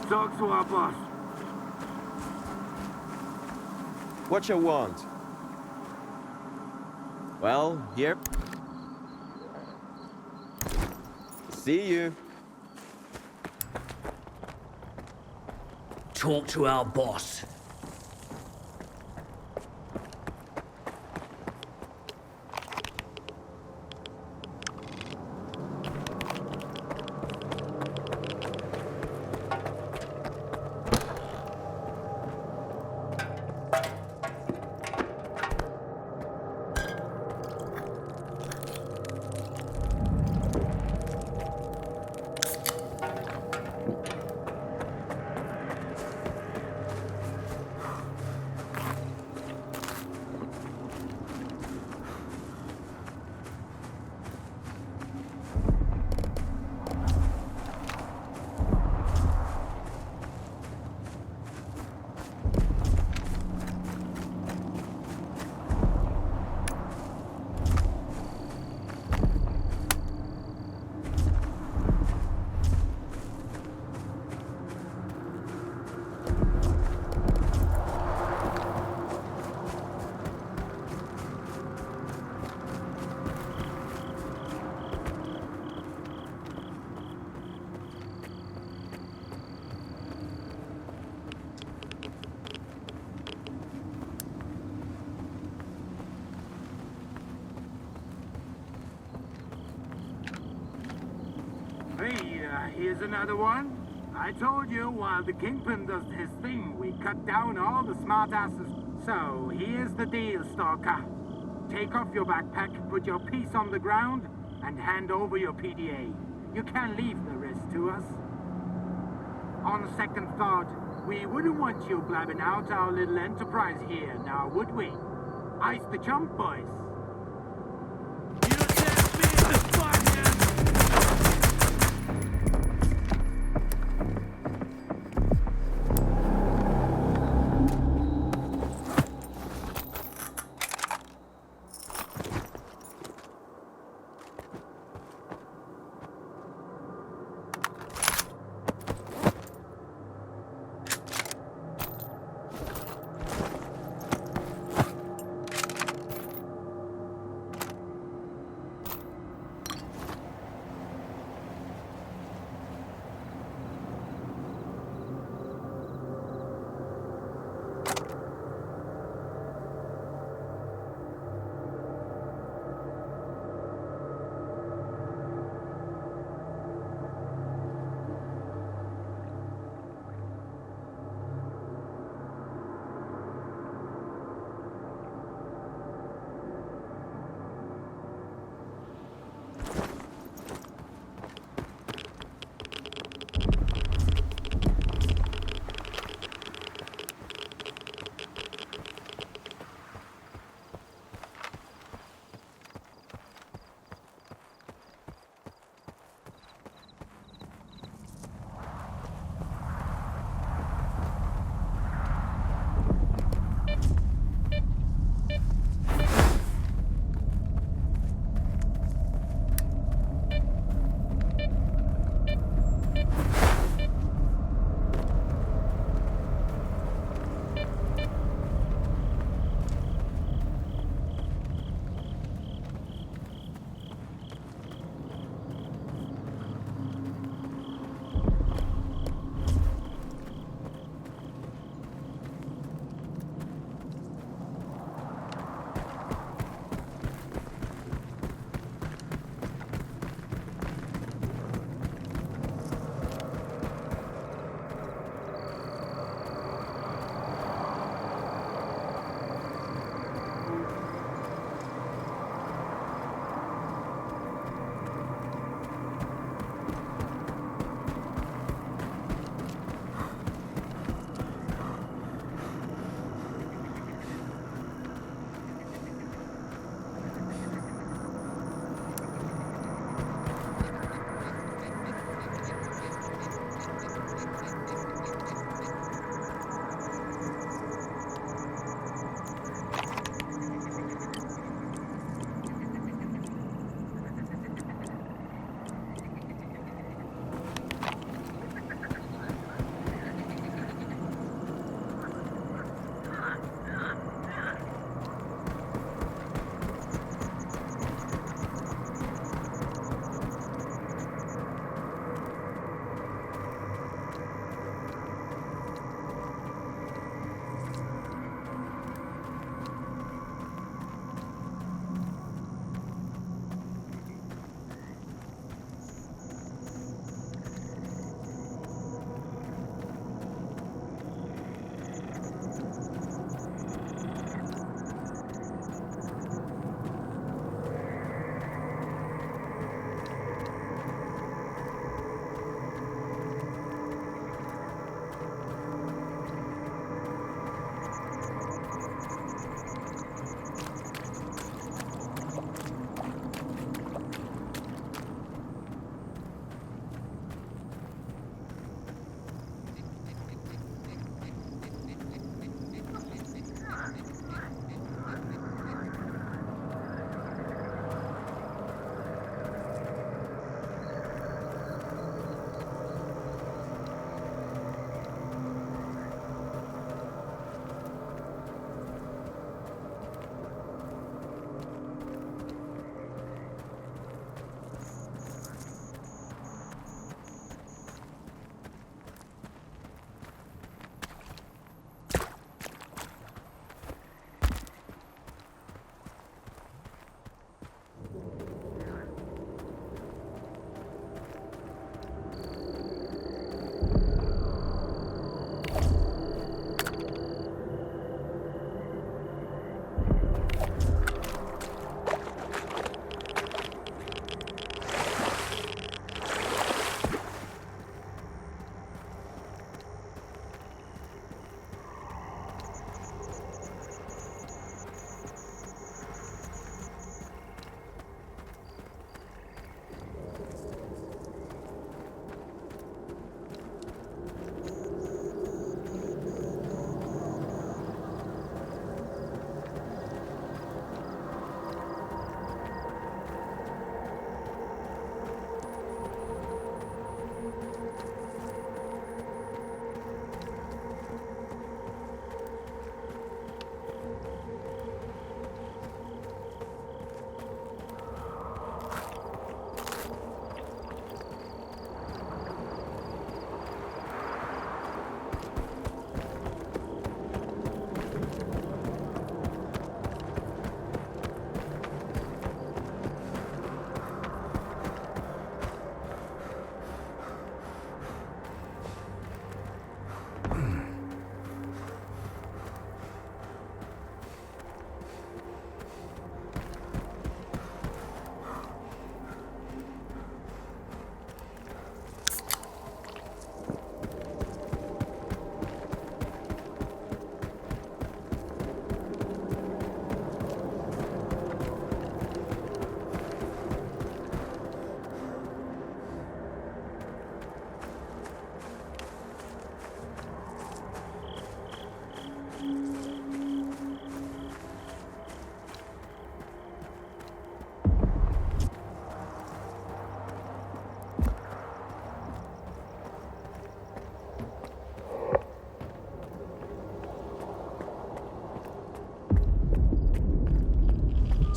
Talk to our boss. What you want? Well, here. See you. Talk to our boss. Hey, here's another one. I told you while the Kingpin does his thing, we cut down all the smartasses. So, here's the deal, Stalker. Take off your backpack, put your piece on the ground, and hand over your PDA. You can leave the rest to us. On second thought, we wouldn't want you blabbing out our little enterprise here, now would we? Ice the chump, boys. You set me in the fucking...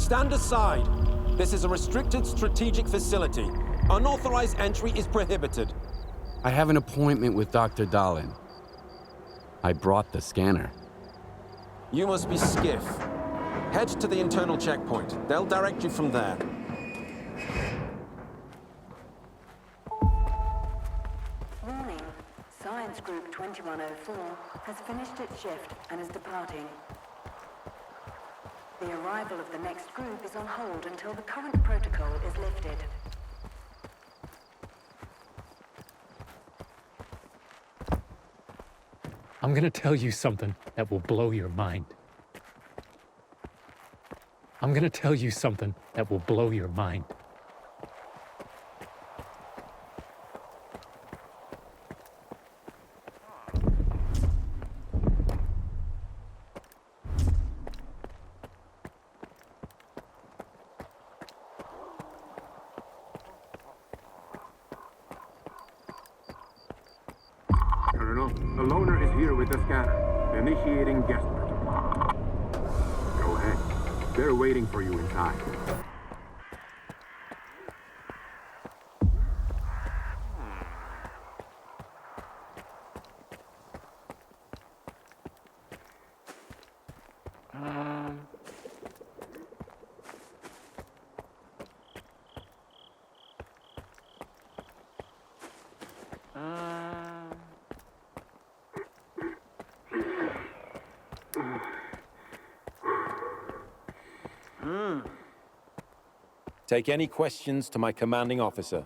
Stand aside. This is a restricted strategic facility. Unauthorized entry is prohibited. I have an appointment with Dr. Dahlin. I brought the scanner. You must be Skiff. Head to the internal checkpoint. They'll direct you from there. Warning. Science Group 2104 has finished its shift and is departing. The arrival of the next group is on hold until the current protocol is lifted. I'm gonna tell you something that will blow your mind. I'm gonna tell you something that will blow your mind. Colonel, the loner is here with the scanner. Initiating guest protocol. Go ahead. They're waiting for you inside. Take any questions to my commanding officer.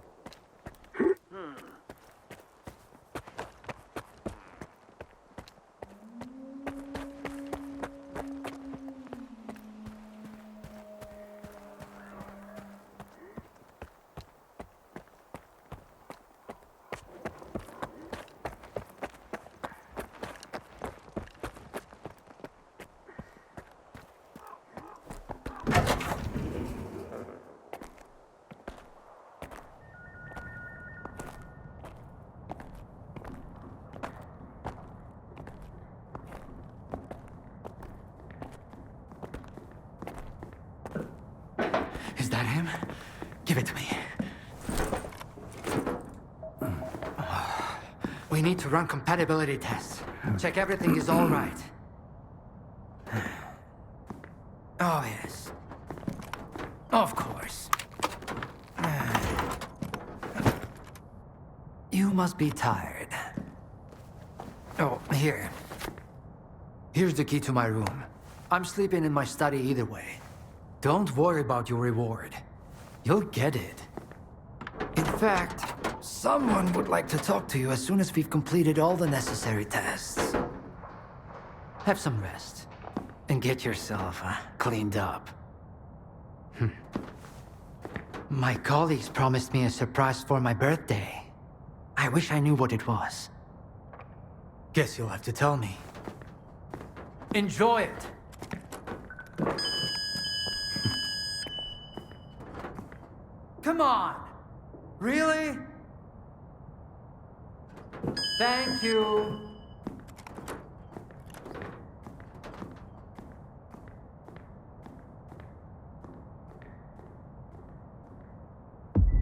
Is that him? Give it to me. We need to run compatibility tests. Check everything is all right. Oh, yes. Of course. You must be tired. Oh, here. Here's the key to my room. I'm sleeping in my study either way. Don't worry about your reward. You'll get it. In fact, someone would like to talk to you as soon as we've completed all the necessary tests. Have some rest. And get yourself cleaned up. My colleagues promised me a surprise for my birthday. I wish I knew what it was. Guess you'll have to tell me. Enjoy it! Come on! Really? Thank you!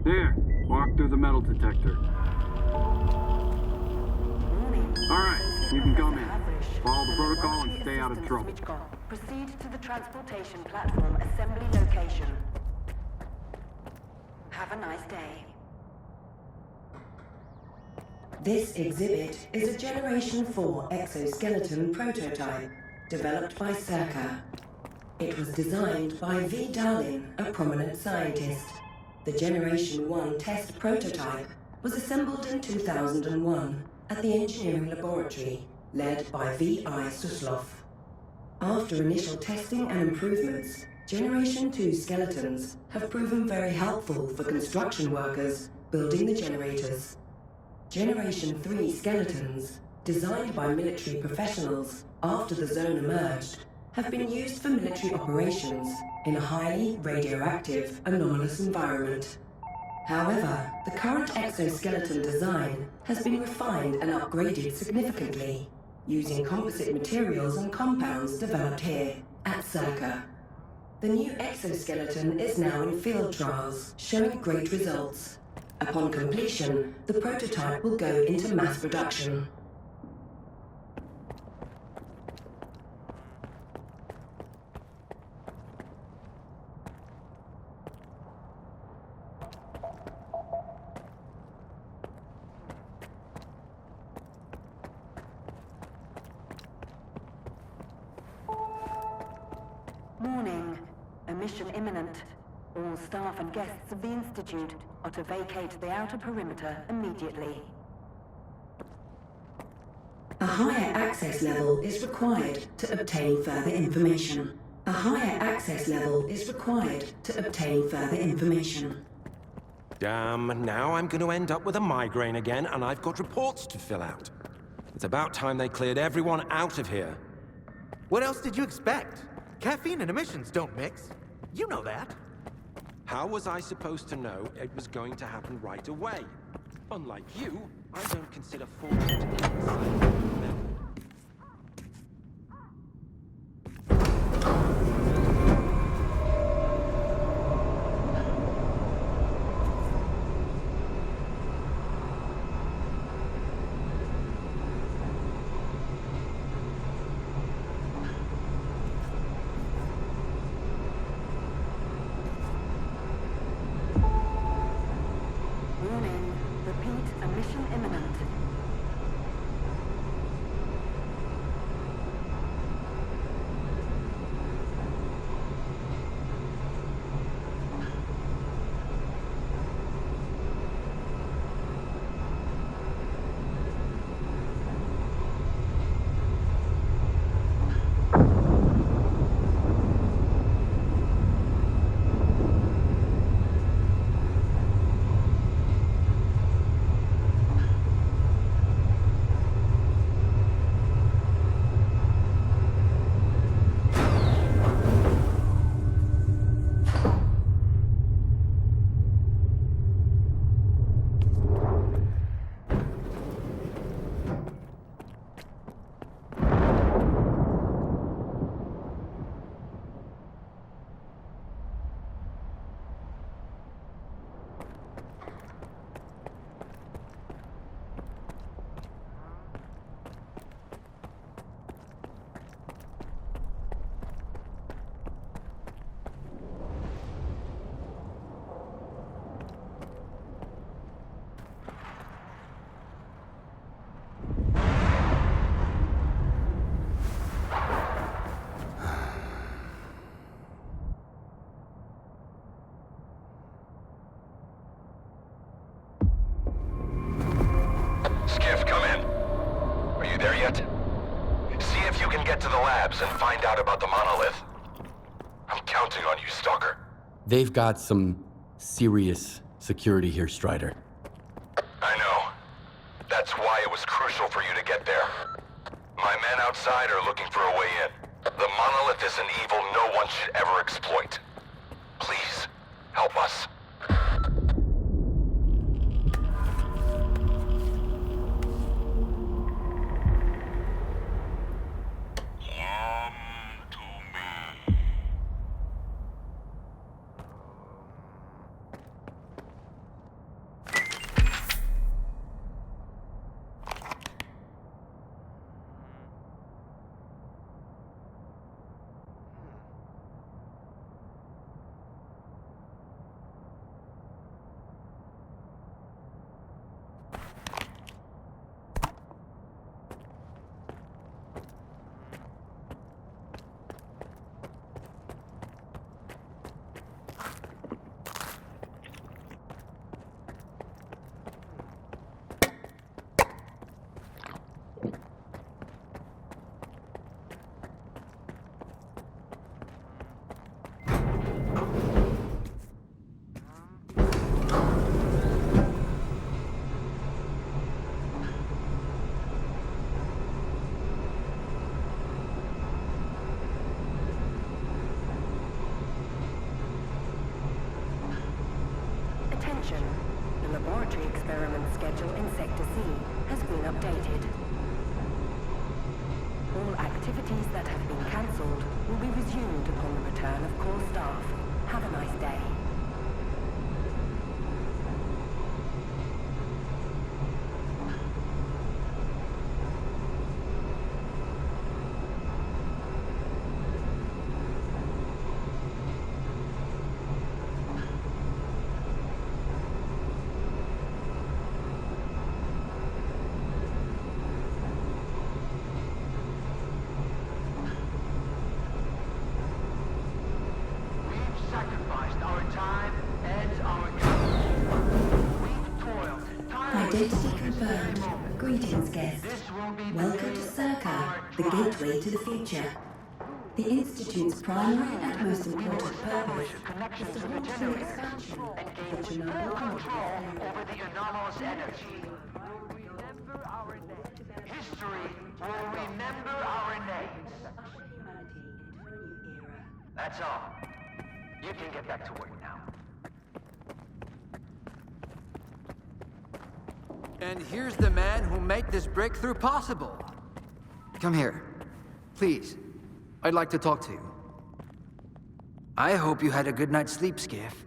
There. Walk through the metal detector. Alright, you can come in. Follow the protocol and stay out of trouble. Proceed to the transportation platform assembly location. Have a nice day. This exhibit is a Generation 4 exoskeleton prototype developed by S.T.A.L.K.E.R. It was designed by V. Dahlin, a prominent scientist. The Generation 1 test prototype was assembled in 2001 at the engineering laboratory led by V.I. Suslov. After initial testing and improvements, Generation 2 skeletons have proven very helpful for construction workers building the generators. Generation 3 skeletons, designed by military professionals after the zone emerged, have been used for military operations in a highly radioactive, anomalous environment. However, the current exoskeleton design has been refined and upgraded significantly, using composite materials and compounds developed here at S.T.A.L.K.E.R. The new exoskeleton is now in field trials, showing great results. Upon completion, the prototype will go into mass production. Warning. A mission imminent. All staff and guests of the Institute are to vacate the outer perimeter immediately. A higher access level is required to obtain further information. A higher access level is required to obtain further information. Damn, now I'm going to end up with a migraine again, and I've got reports to fill out. It's about time they cleared everyone out of here. What else did you expect? Caffeine and emissions don't mix. You know that. How was I supposed to know it was going to happen right away? Unlike you, I don't consider falling. Warning. Repeat, a mission imminent. Skiff, come in. Are you there yet? See if you can get to the labs and find out about the monolith. I'm counting on you, Stalker. They've got some serious security here, Strider. I know. That's why it was crucial for you to get there. My men outside are looking for a way in. The monolith is an evil no one should ever exploit. Please, help us. Attention. The laboratory experiment schedule in Sector C has been updated. All activities that have been cancelled will be resumed upon the return of core staff. Have a nice day. Identity confirmed. Greetings, guests. Welcome to S.T.A.L.K.E.R, the gateway to the future. The Institute's primary and most important purpose is to launch the expansion of the Chernobyl control over the anomalous energy. Remember our names. History will remember our names. That's all. You can get back to work now. And here's the man who made this breakthrough possible. Come here. Please. I'd like to talk to you. I hope you had a good night's sleep, Skiff.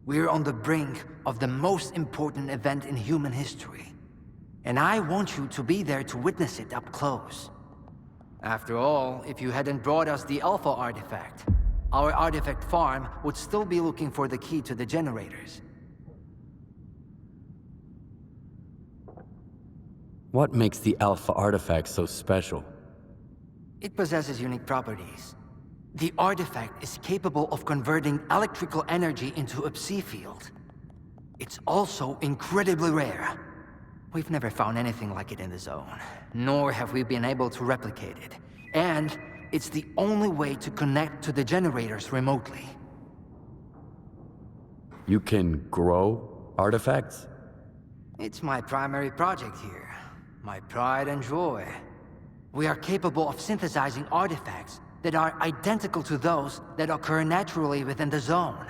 We're on the brink of the most important event in human history. And I want you to be there to witness it up close. After all, if you hadn't brought us the Alpha artifact, our artifact farm would still be looking for the key to the generators. What makes the Alpha artifact so special? It possesses unique properties. The artifact is capable of converting electrical energy into a H.O.C field. It's also incredibly rare. We've never found anything like it in the zone, nor have we been able to replicate it. And it's the only way to connect to the generators remotely. You can grow artifacts? It's my primary project here. My pride and joy. We are capable of synthesizing artifacts that are identical to those that occur naturally within the zone.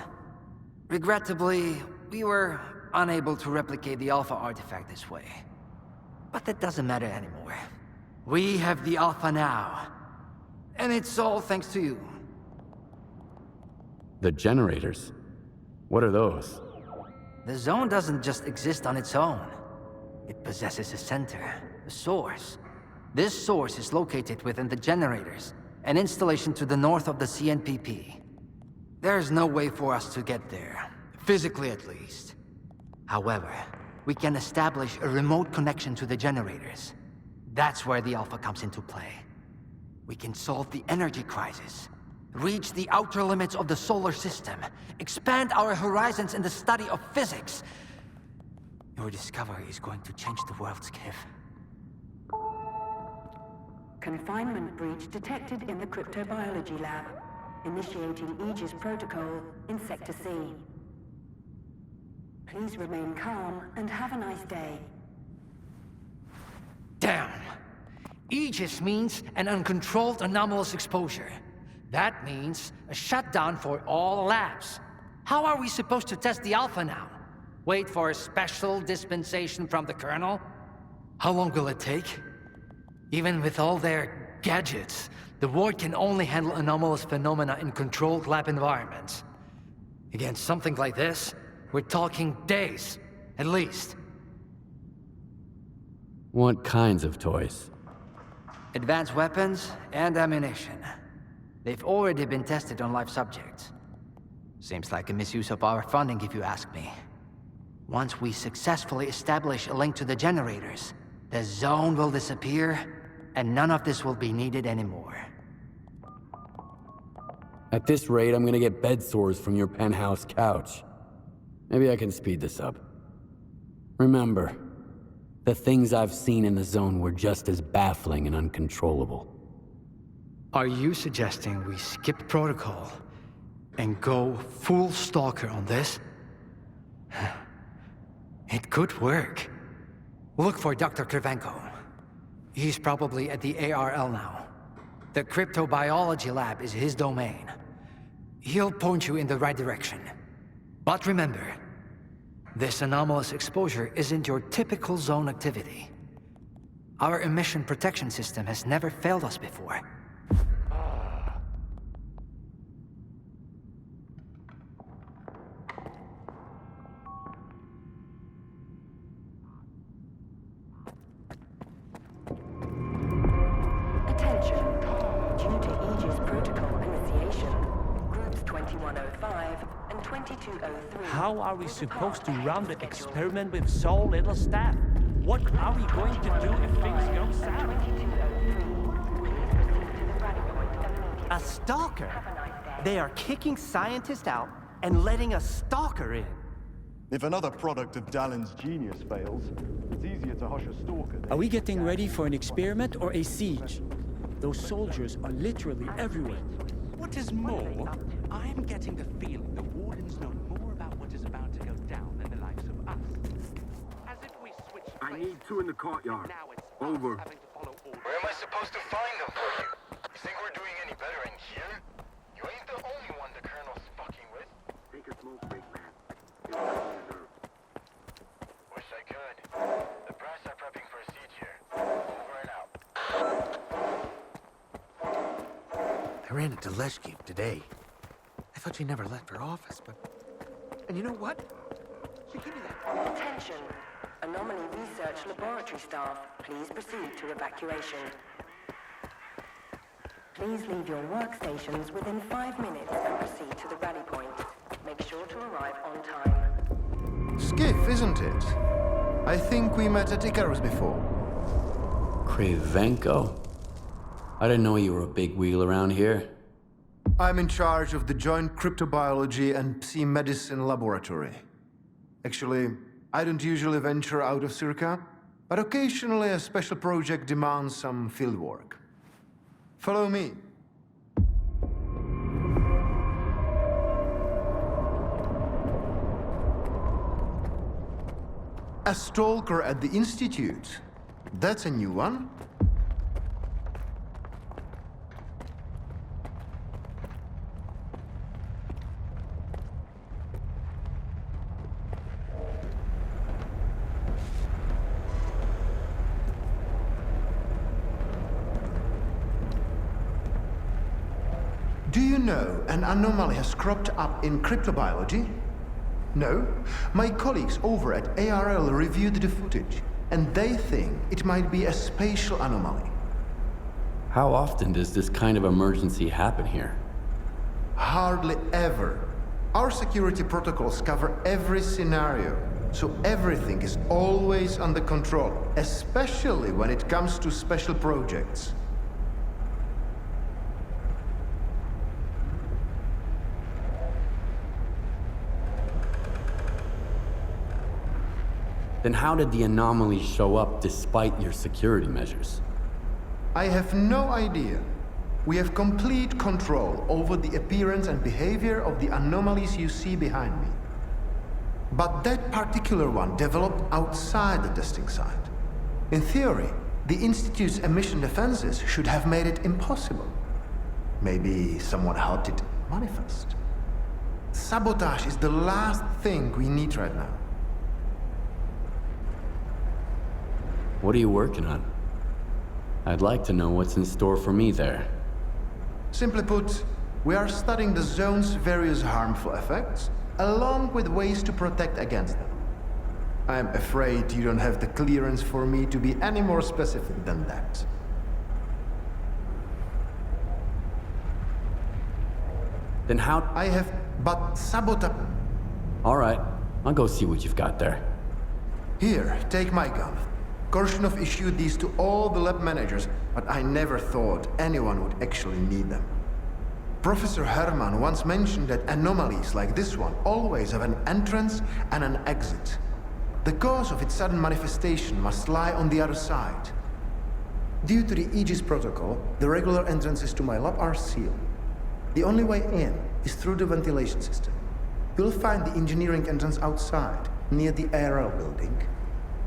Regrettably, we were unable to replicate the Alpha artifact this way. But that doesn't matter anymore. We have the Alpha now. And it's all thanks to you. The generators? What are those? The zone doesn't just exist on its own. It possesses a center, a source. This source is located within the generators, an installation to the north of the CNPP. There's no way for us to get there, physically at least. However, we can establish a remote connection to the generators. That's where the Alpha comes into play. We can solve the energy crisis, reach the outer limits of the solar system, expand our horizons in the study of physics. Your discovery is going to change the world, Skiff. Confinement breach detected in the cryptobiology lab. Initiating Aegis protocol in Sector C. Please remain calm and have a nice day. Damn! Aegis means an uncontrolled anomalous exposure. That means a shutdown for all labs. How are we supposed to test the Alpha now? Wait for a special dispensation from the Colonel? How long will it take? Even with all their gadgets, the Ward can only handle anomalous phenomena in controlled lab environments. Against something like this, we're talking days, at least. What kinds of toys? Advanced weapons and ammunition. They've already been tested on live subjects. Seems like a misuse of our funding, if you ask me. Once we successfully establish a link to the generators, the zone will disappear, and none of this will be needed anymore. At this rate, I'm gonna get bed sores from your penthouse couch. Maybe I can speed this up. Remember, the things I've seen in the zone were just as baffling and uncontrollable. Are you suggesting we skip protocol and go full stalker on this? It could work. Look for Dr. Kravchenko. He's probably at the ARL now. The cryptobiology lab is his domain. He'll point you in the right direction. But remember, this anomalous exposure isn't your typical zone activity. Our emission protection system has never failed us before. Attention. Due to Aegis protocol initiation, groups 2105 and 2203... How are we supposed to run the experiment with so little staff? What are we going to do if things go south? A S.T.A.L.K.E.R? They are kicking scientists out and letting a S.T.A.L.K.E.R in. If another product of Dallin's genius fails, it's easier to hush a stalker. Are we getting ready for an experiment or a siege? Those soldiers are literally everywhere. What is more, I'm getting the feeling the Wardens know more about what is about to go down than the likes of us. As if we switched I need two in the courtyard. Over. Where am I supposed to find them for you? You think we're doing any better in here? You ain't the only one the Colonel's fucking with. Take a smoke break, man. Wish I could. The brass are prepping for a siege here. Over and out. I ran into S.T.A.L.K.E.R today. I thought she never left her office, but... And you know what? She gave me that. Attention. Anomaly Research Laboratory staff, please proceed to evacuation. Please leave your workstations within 5 minutes and proceed to the rally point. Make sure to arrive on time. Skiff, isn't it? I think we met at Icarus before. Cravenko? I didn't know you were a big wheel around here. I'm in charge of the Joint Cryptobiology and Psi-Medicine Laboratory. Actually, I don't usually venture out of S.T.A.L.K.E.R, but occasionally a special project demands some fieldwork. Follow me. A S.T.A.L.K.E.R at the Institute. That's a new one. Do you know an anomaly has cropped up in cryptobiology? No? My colleagues over at ARL reviewed the footage, and they think it might be a spatial anomaly. How often does this kind of emergency happen here? Hardly ever. Our security protocols cover every scenario, so everything is always under control, especially when it comes to special projects. Then how did the anomaly show up despite your security measures? I have no idea. We have complete control over the appearance and behavior of the anomalies you see behind me. But that particular one developed outside the testing site. In theory, the Institute's emission defenses should have made it impossible. Maybe someone helped it manifest. Sabotage is the last thing we need right now. What are you working on? I'd like to know what's in store for me there. Simply put, we are studying the zone's various harmful effects, along with ways to protect against them. I'm afraid you don't have the clearance for me to be any more specific than that. Then how— I have but sabotage. All right, I'll go see what you've got there. Here, take my gun. Korshunov issued these to all the lab managers, but I never thought anyone would actually need them. Professor Herman once mentioned that anomalies like this one always have an entrance and an exit. The cause of its sudden manifestation must lie on the other side. Due to the Aegis protocol, the regular entrances to my lab are sealed. The only way in is through the ventilation system. You'll find the engineering entrance outside, near the ARL building.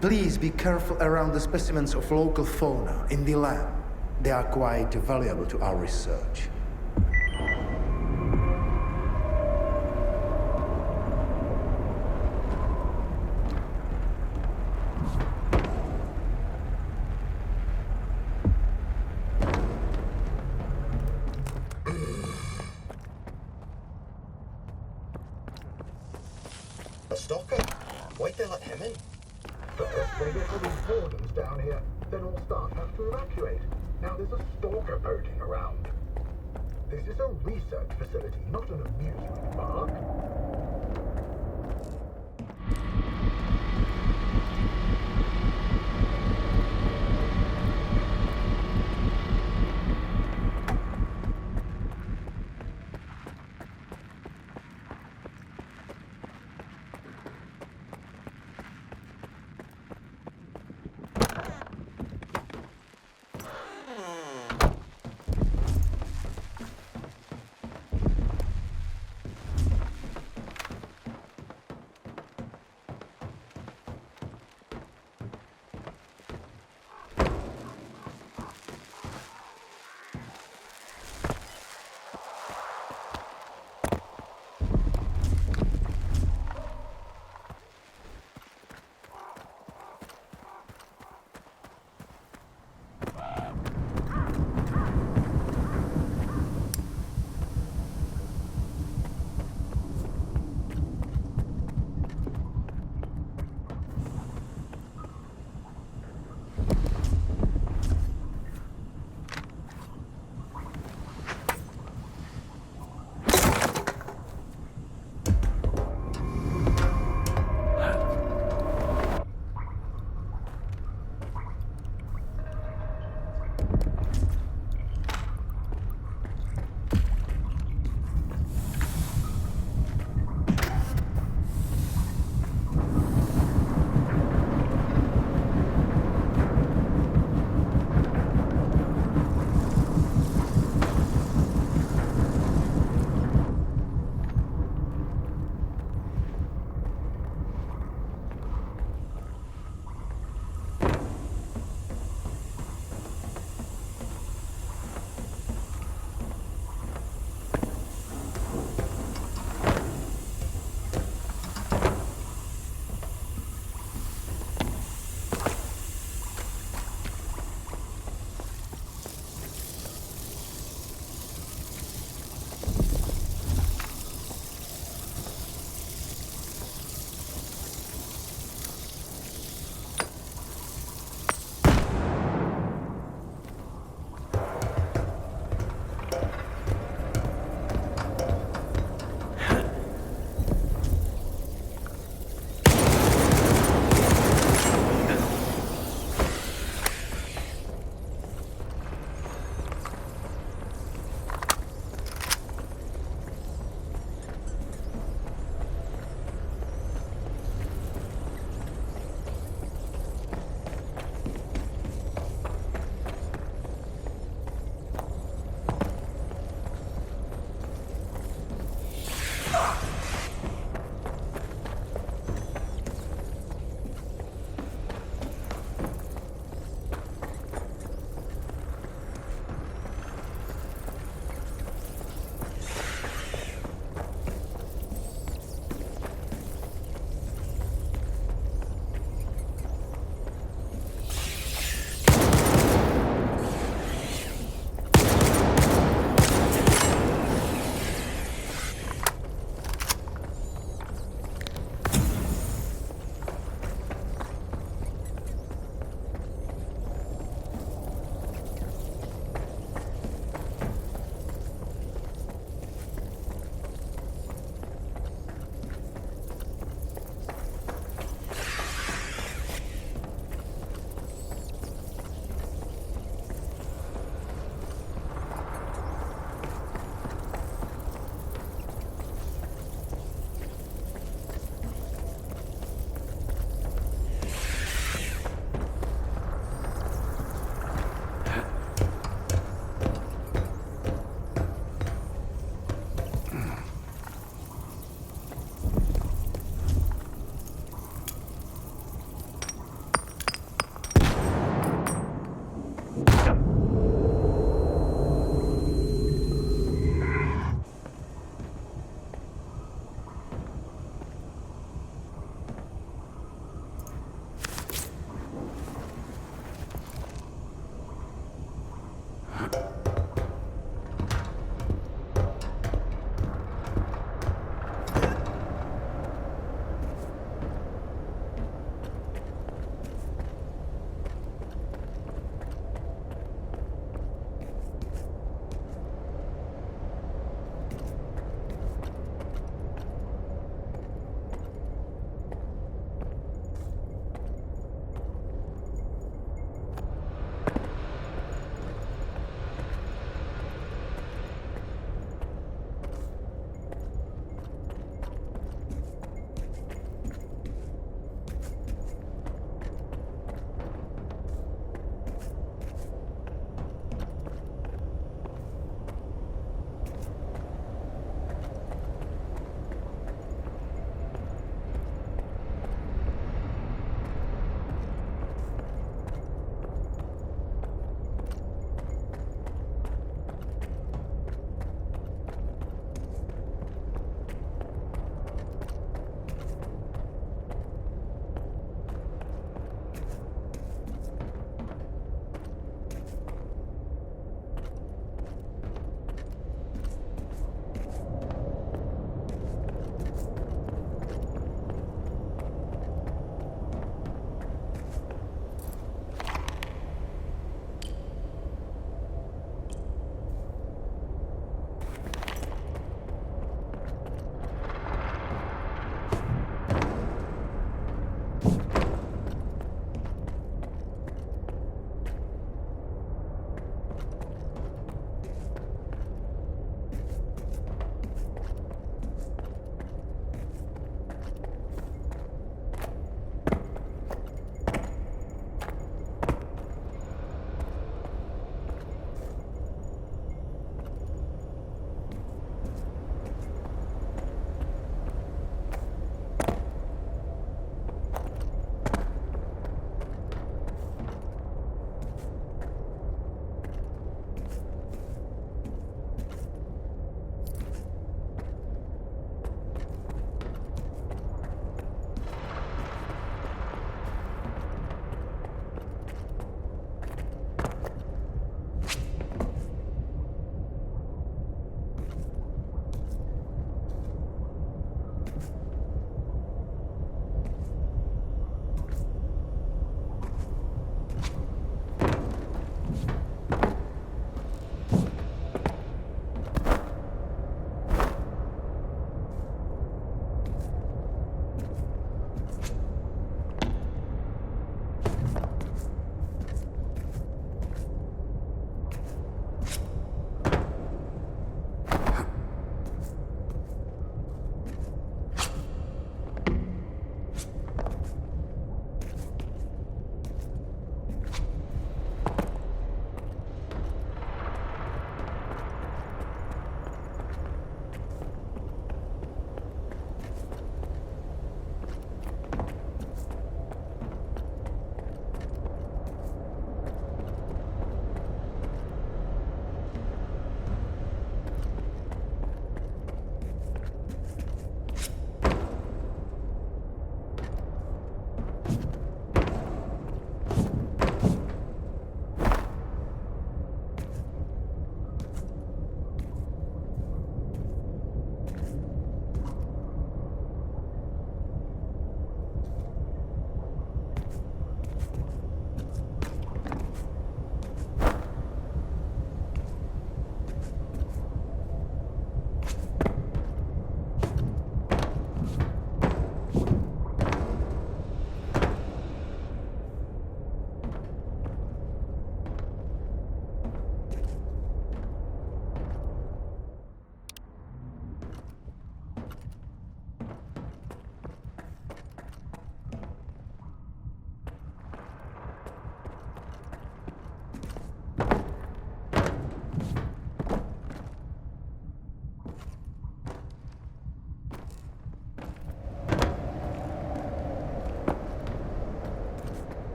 Please be careful around the specimens of local fauna in the lab. They are quite valuable to our research. Why'd they let him in? First, they get all these wardens down here. Then all staff have to evacuate. Now there's a stalker poking around. This is a research facility, not an amusement park.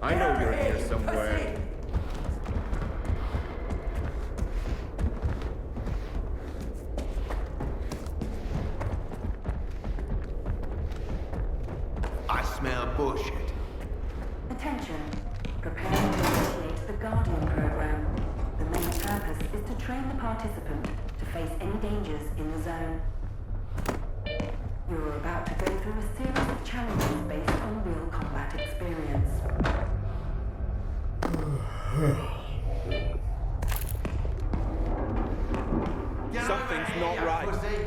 I know you're here somewhere. I smell bullshit. Attention. Prepare to initiate the Guardian program. The main purpose is to train the participant to face any dangers in the zone. You're about to go through a series of challenges based on real combat experience. Something's not right.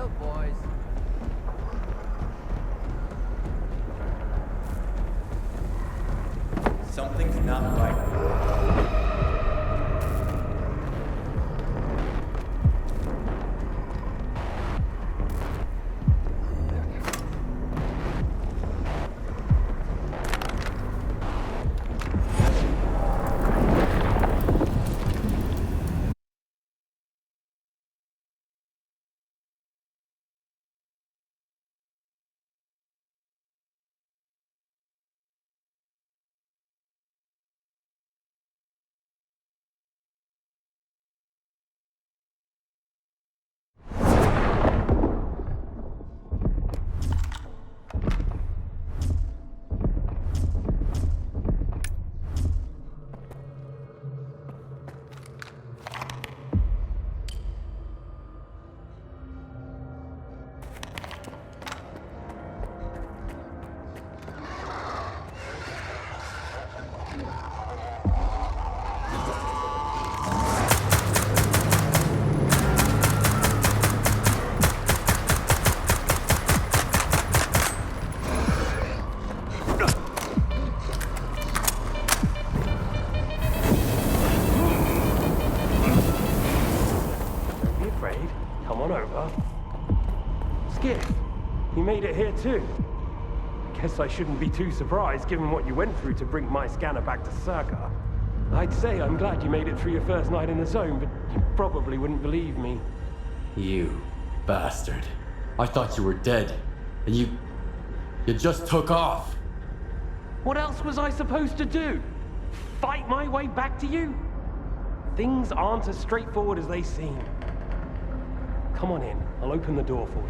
Chill, boys. Something's not right. You made it here too. Guess I shouldn't be too surprised given what you went through to bring my scanner back to S.T.A.L.K.E.R. I'd say I'm glad you made it through your first night in the zone, but you probably wouldn't believe me. You bastard. I thought you were dead, and you just took off. What else was I supposed to do? Fight my way back to you? Things aren't as straightforward as they seem. Come on in, I'll open the door for you.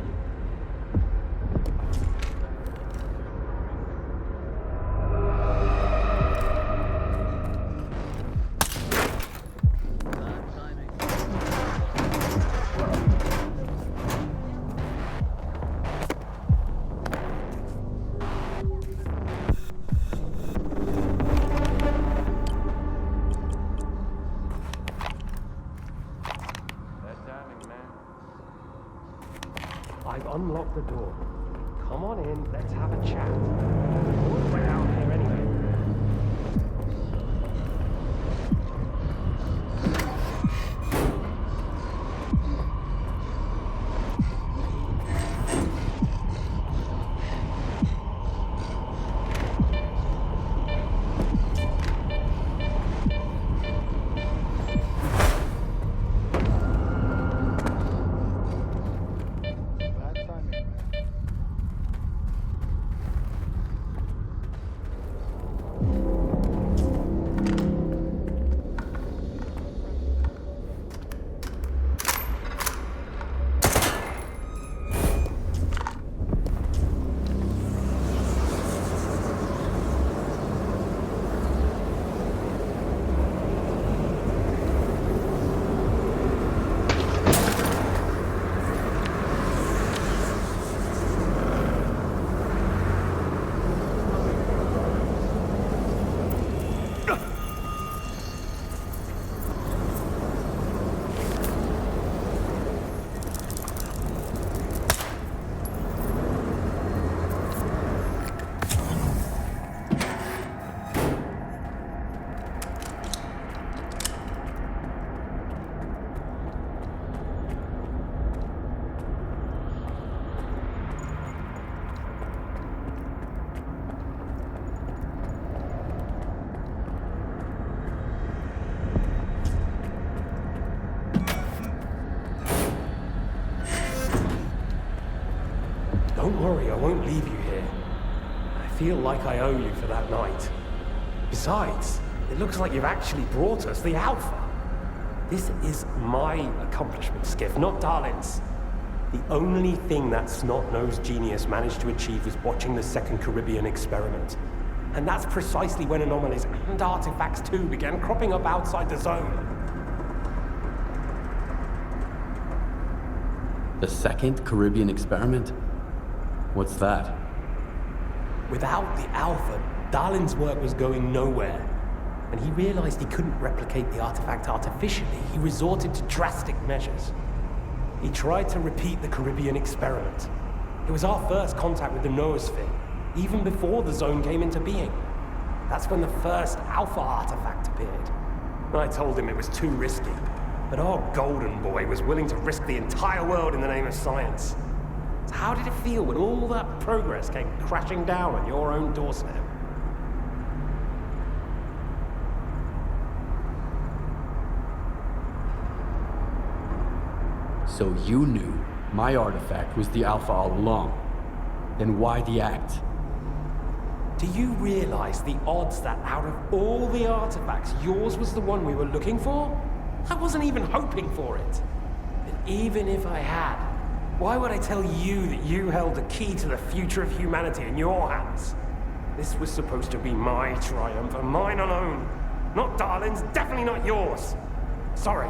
I've unlocked the door. Come on in, let's have a chat. All the way out here anyway. Don't worry, I won't leave you here. I feel like I owe you for that night. Besides, it looks like you've actually brought us the Alpha. This is my accomplishment, Skiff, not Darlin's. The only thing that snot-nosed genius managed to achieve was watching the second Caribbean experiment. And that's precisely when anomalies and artifacts too began cropping up outside the zone. The second Caribbean experiment? What's that? Without the Alpha, Darlin's work was going nowhere. And he realized he couldn't replicate the artifact artificially. He resorted to drastic measures. He tried to repeat the Caribbean experiment. It was our first contact with the noosphere, even before the zone came into being. That's when the first Alpha artifact appeared. I told him it was too risky, but our golden boy was willing to risk the entire world in the name of science. So how did it feel when all that progress came crashing down on your own doorstep? So you knew my artifact was the Alpha all along. Then why the act? Do you realize the odds that out of all the artifacts, yours was the one we were looking for? I wasn't even hoping for it. But even if I had, why would I tell you that you held the key to the future of humanity in your hands? This was supposed to be my triumph, and mine alone. Not Darlin's, definitely not yours. Sorry.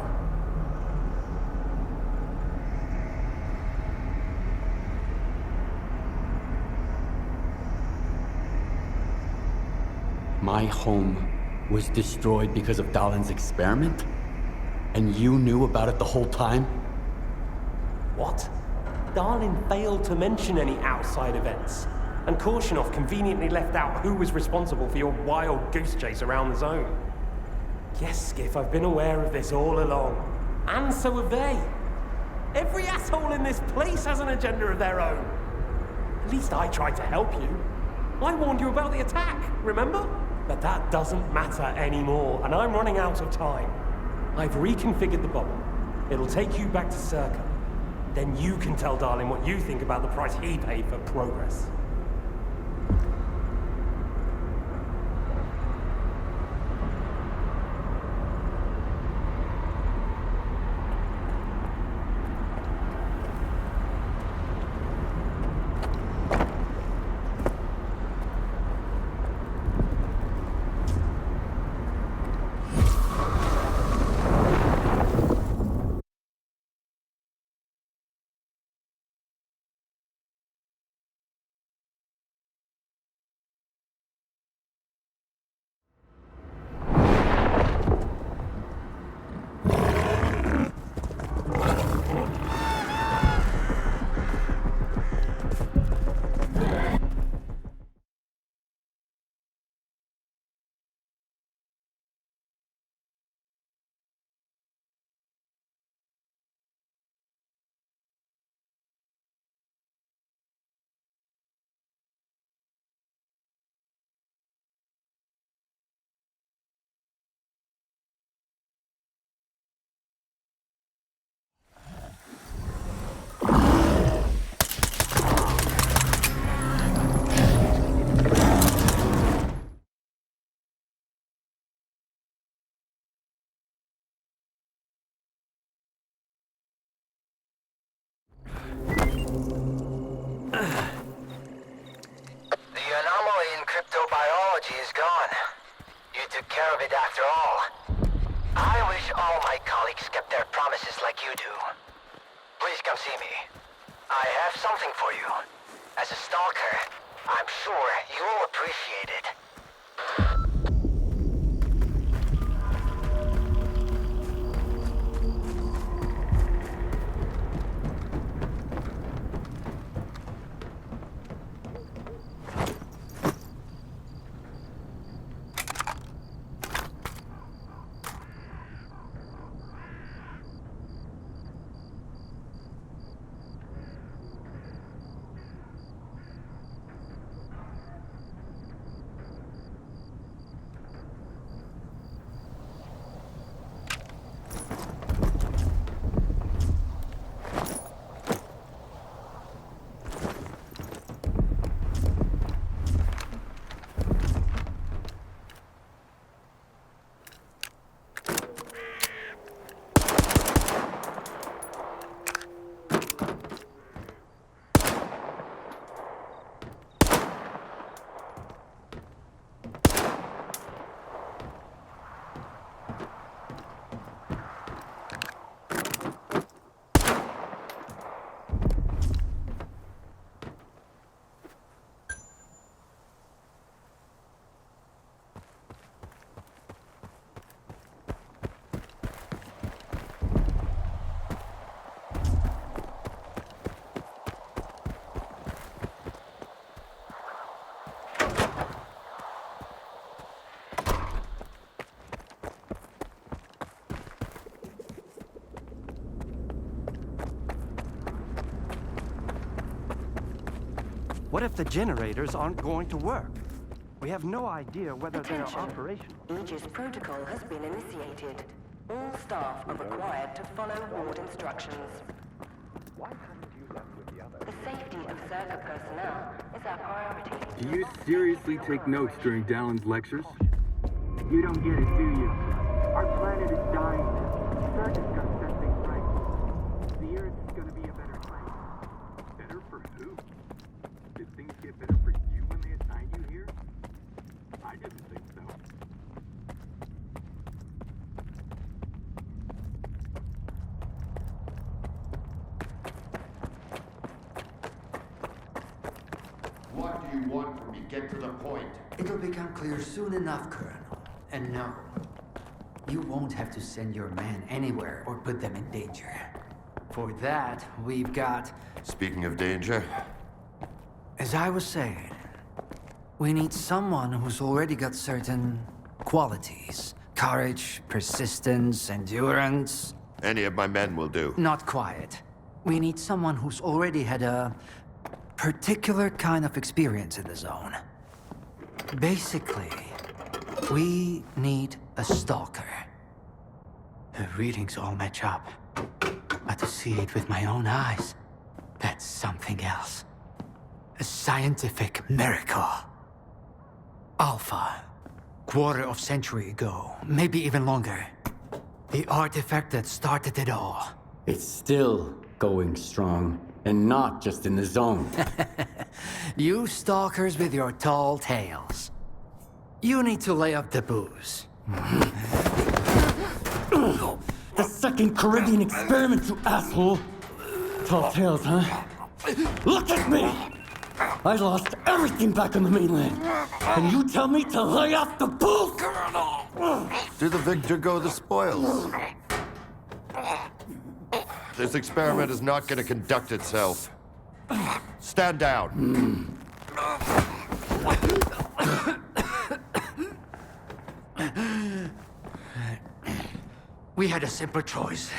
My home was destroyed because of Darlin's experiment? And you knew about it the whole time? What? Darlin failed to mention any outside events, and Korshunov conveniently left out who was responsible for your wild goose chase around the zone. Yes, Skiff, I've been aware of this all along. And so have they. Every asshole in this place has an agenda of their own. At least I tried to help you. I warned you about the attack, remember? But that doesn't matter anymore, and I'm running out of time. I've reconfigured the bubble. It'll take you back to S.T.A.L.K.E.R. Then you can tell Darlin what you think about the price he paid for progress. Is gone. You took care of it after all. I wish all my colleagues kept their promises like you do. Please come see me. I have something for you. As a stalker, I'm sure you'll appreciate it. What if the generators aren't going to work? We have no idea whether they're operational. Aegis protocol has been initiated. All staff are required to follow ward instructions. The safety of S.T.A.L.K.E.R personnel is our priority. Do you seriously take notes during Dallin's lectures? You don't get it, do you? Our planet is dying. S.T.A.L.K.E.'s got to set things right. The Earth is going to be a better place. Better for who? Did things get better for you when they assigned you here? I didn't think so. What do you want from me? Get to the point. It'll become clear soon enough, Colonel. And no, you won't have to send your men anywhere or put them in danger. For that, we've got... Speaking of danger... As I was saying, we need someone who's already got certain qualities. Courage, persistence, endurance. Any of my men will do. Not quiet. We need someone who's already had a particular kind of experience in the zone. Basically, we need a stalker. The readings all match up. But to see it with my own eyes, that's something else. A scientific miracle. Alpha. Quarter of century ago, maybe even longer. The artifact that started it all. It's still going strong, and not just in the zone. You stalkers with your tall tales. You need to lay up the booze. The second Caribbean experiment, you asshole! Tall tales, huh? Look at me! I lost everything back on the mainland. And you tell me to lay off the booze? To the victor go the spoils. This experiment is not going to conduct itself. Stand down. We had a simple choice.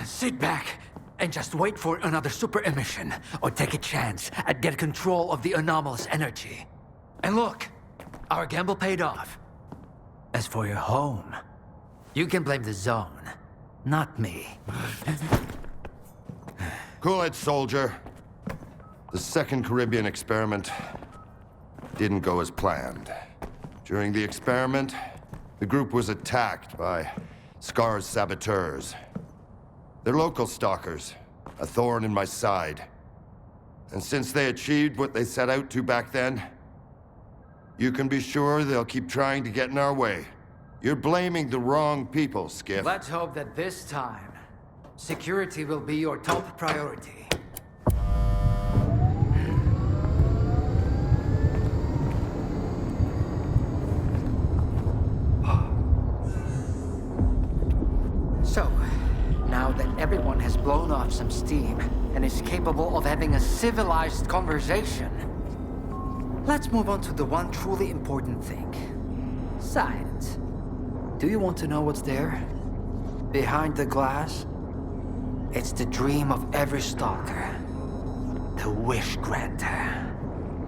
Sit back and just wait for another super emission, or take a chance at get control of the anomalous energy. And look, our gamble paid off. As for your home, you can blame the zone, not me. Cool it, soldier. The second Caribbean experiment didn't go as planned. During the experiment, the group was attacked by S.T.A.L.K.E.R's saboteurs. They're local stalkers, a thorn in my side. And since they achieved what they set out to back then, you can be sure they'll keep trying to get in our way. You're blaming the wrong people, Skiff. Let's hope that this time, security will be your top priority. So, now that everyone has blown off some steam and is capable of having a civilized conversation, let's move on to the one truly important thing. Science. Do you want to know what's there? Behind the glass? It's the dream of every stalker. The Wish Granter.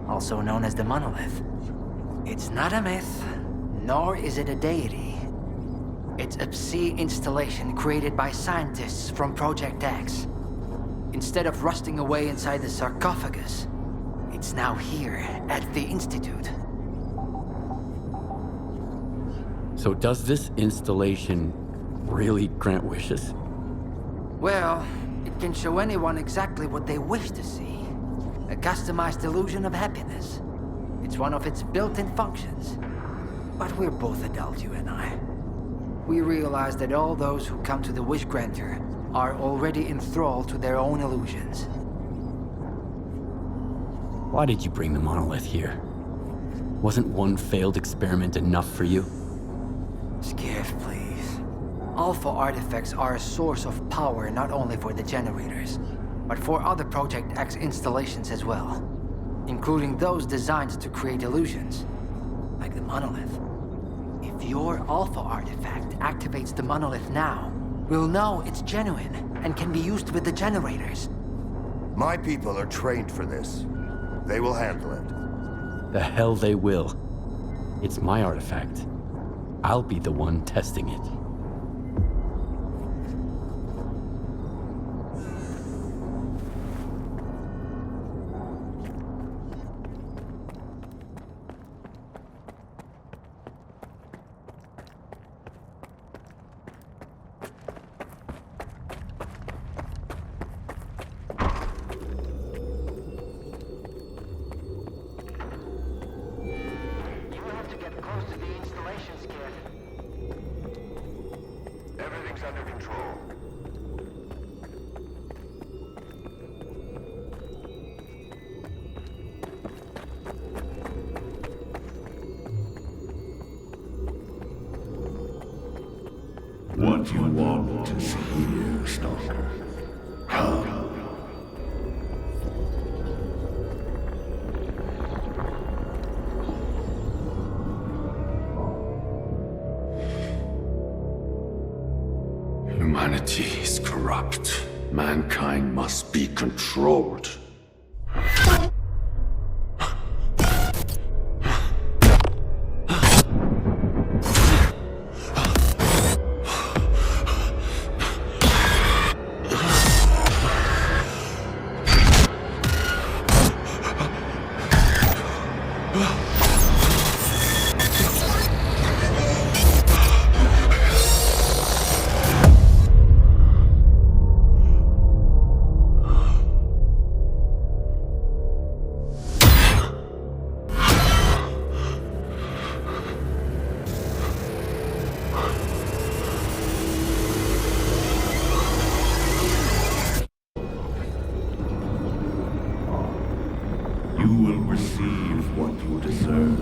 Also known as the Monolith. It's not a myth, nor is it a deity. It's a H.O.C installation created by scientists from Project X. Instead of rusting away inside the sarcophagus, it's now here at the Institute. So does this installation really grant wishes? Well, it can show anyone exactly what they wish to see. A customized illusion of happiness. It's one of its built-in functions. But we're both adults, you and I. We realize that all those who come to the Wish Granter are already enthralled to their own illusions. Why did you bring the monolith here? Wasn't one failed experiment enough for you? Skiff, please. Alpha artifacts are a source of power not only for the generators, but for other Project X installations as well. Including those designed to create illusions, like the monolith. If your Alpha artifact activates the monolith now, we'll know it's genuine and can be used with the generators. My people are trained for this. They will handle it. The hell they will. It's my artifact. I'll be the one testing it. Everything's under control. What you want is here, Stalker. Come. Humanity is corrupt. Mankind must be controlled. You will receive what you deserve.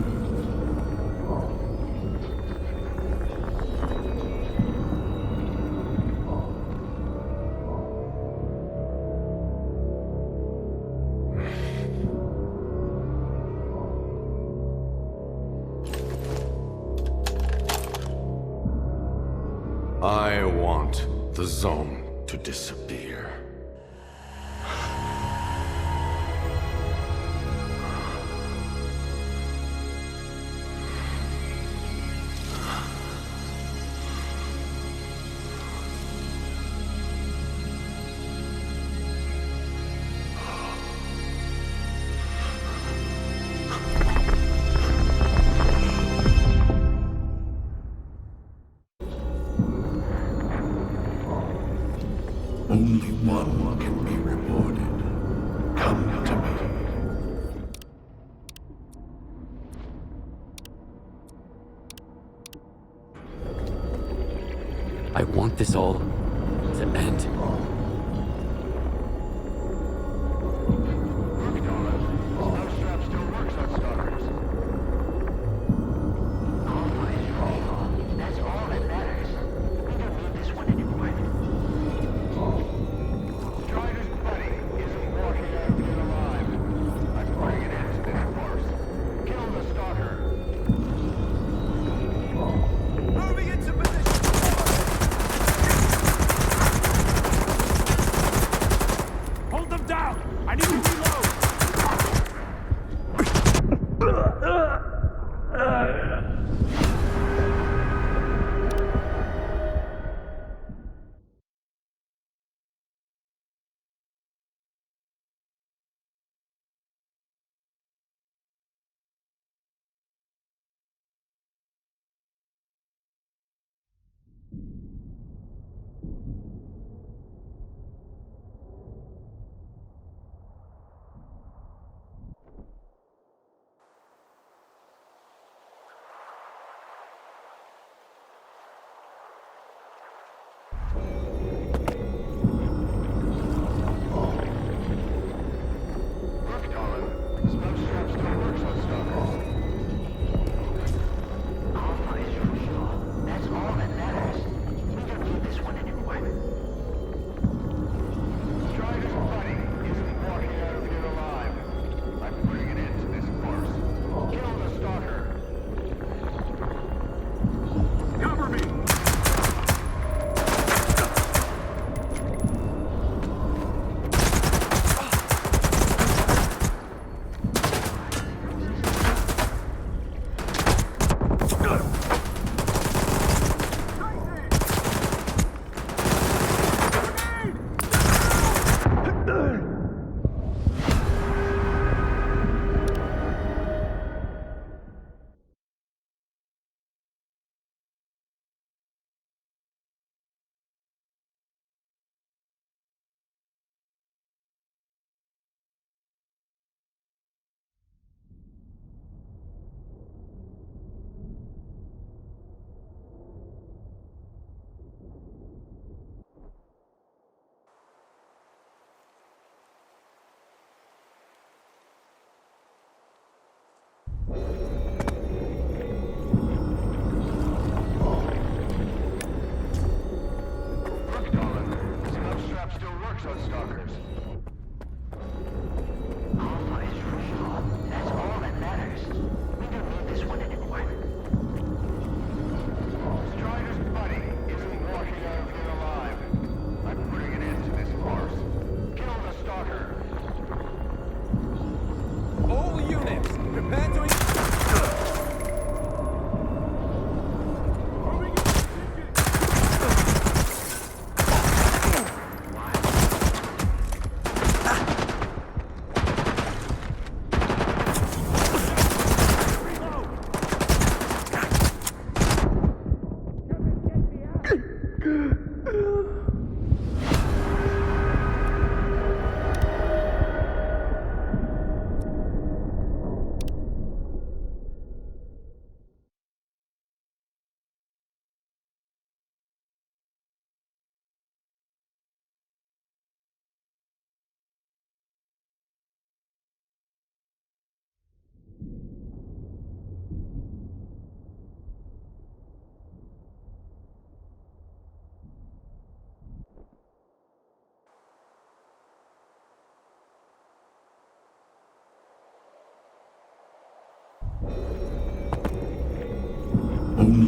I want the zone to disappear. Only one can be rewarded. Come to me. I want this all to end.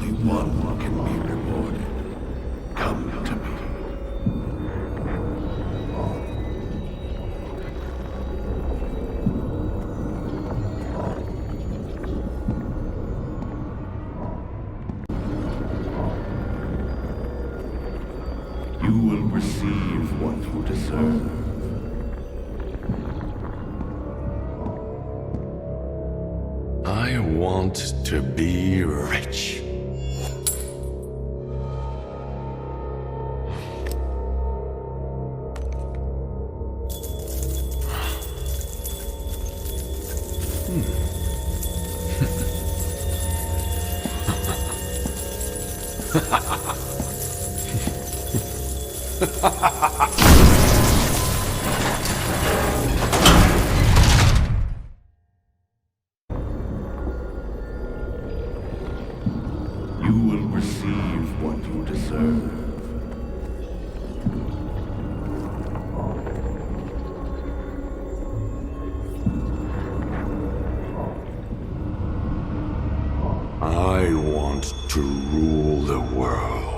only one can be rewarded. Come to me. You will receive what you deserve. I want to be rich. You will receive what you deserve. I want to rule the world.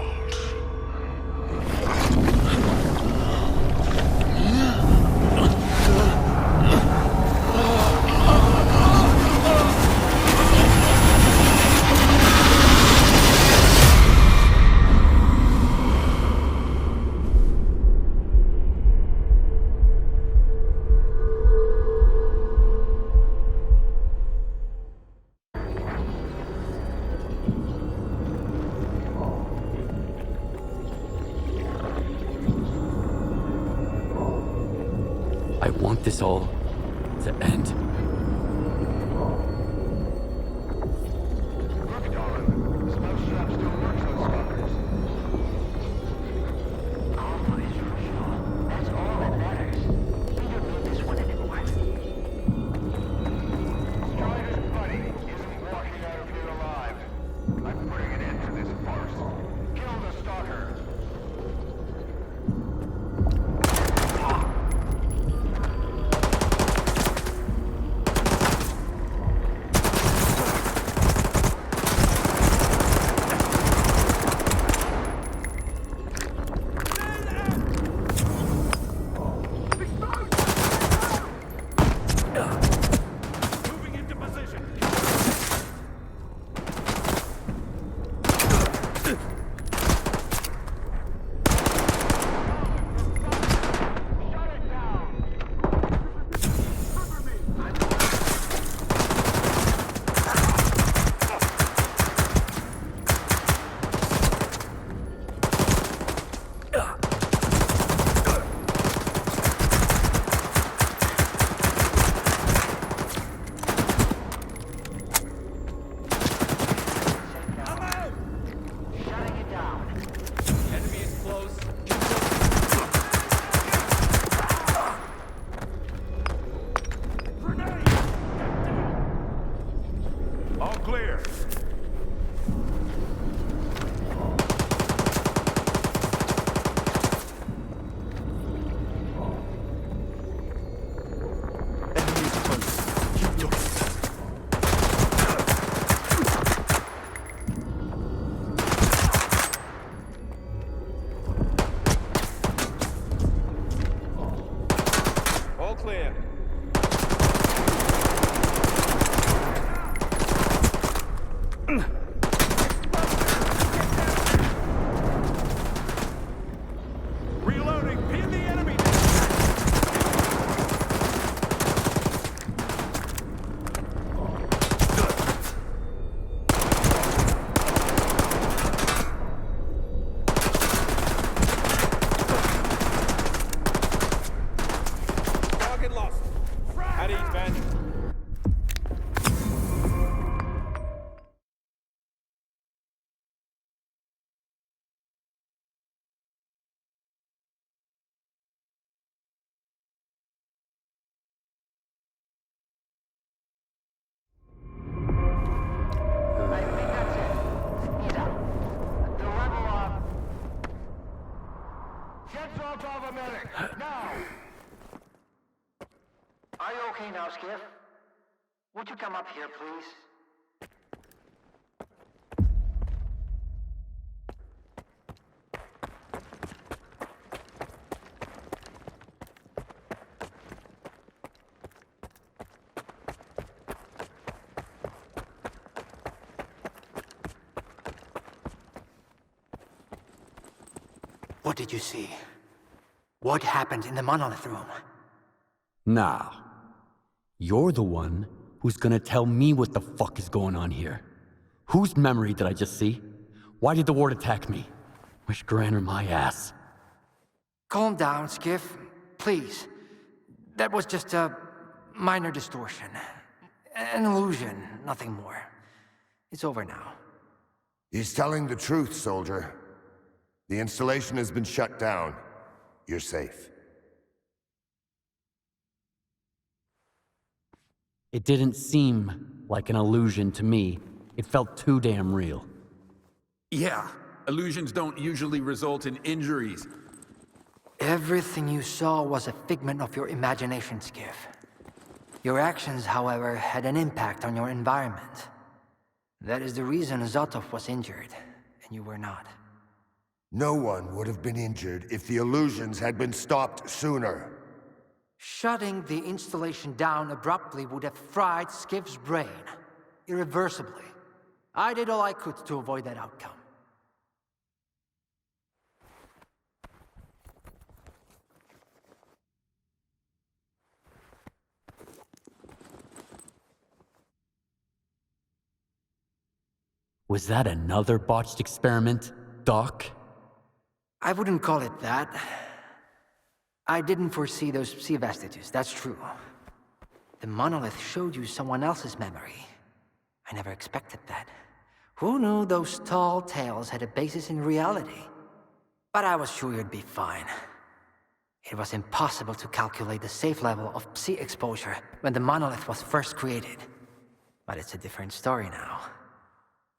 I want this all to end. Now! Are you okay now, Skiff? Would you come up here, please? What did you see? What happened in the monolith room? Now, you're the one who's gonna tell me what the fuck is going on here. Whose memory did I just see? Why did the ward attack me? Wish Granner my ass. Calm down, Skiff. Please. That was just a minor distortion. An illusion, nothing more. It's over now. He's telling the truth, soldier. The installation has been shut down. You're safe. It didn't seem like an illusion to me. It felt too damn real. Yeah, illusions don't usually result in injuries. Everything you saw was a figment of your imagination, Skiff. Your actions, however, had an impact on your environment. That is the reason Zotov was injured, and you were not. No one would have been injured if the illusions had been stopped sooner. Shutting the installation down abruptly would have fried Skiff's brain. Irreversibly. I did all I could to avoid that outcome. Was that another botched experiment, Doc? I wouldn't call it that. I didn't foresee those sea vestiges, that's true. The monolith showed you someone else's memory. I never expected that. Who knew those tall tales had a basis in reality? But I was sure you'd be fine. It was impossible to calculate the safe level of Psi exposure when the monolith was first created. But it's a different story now.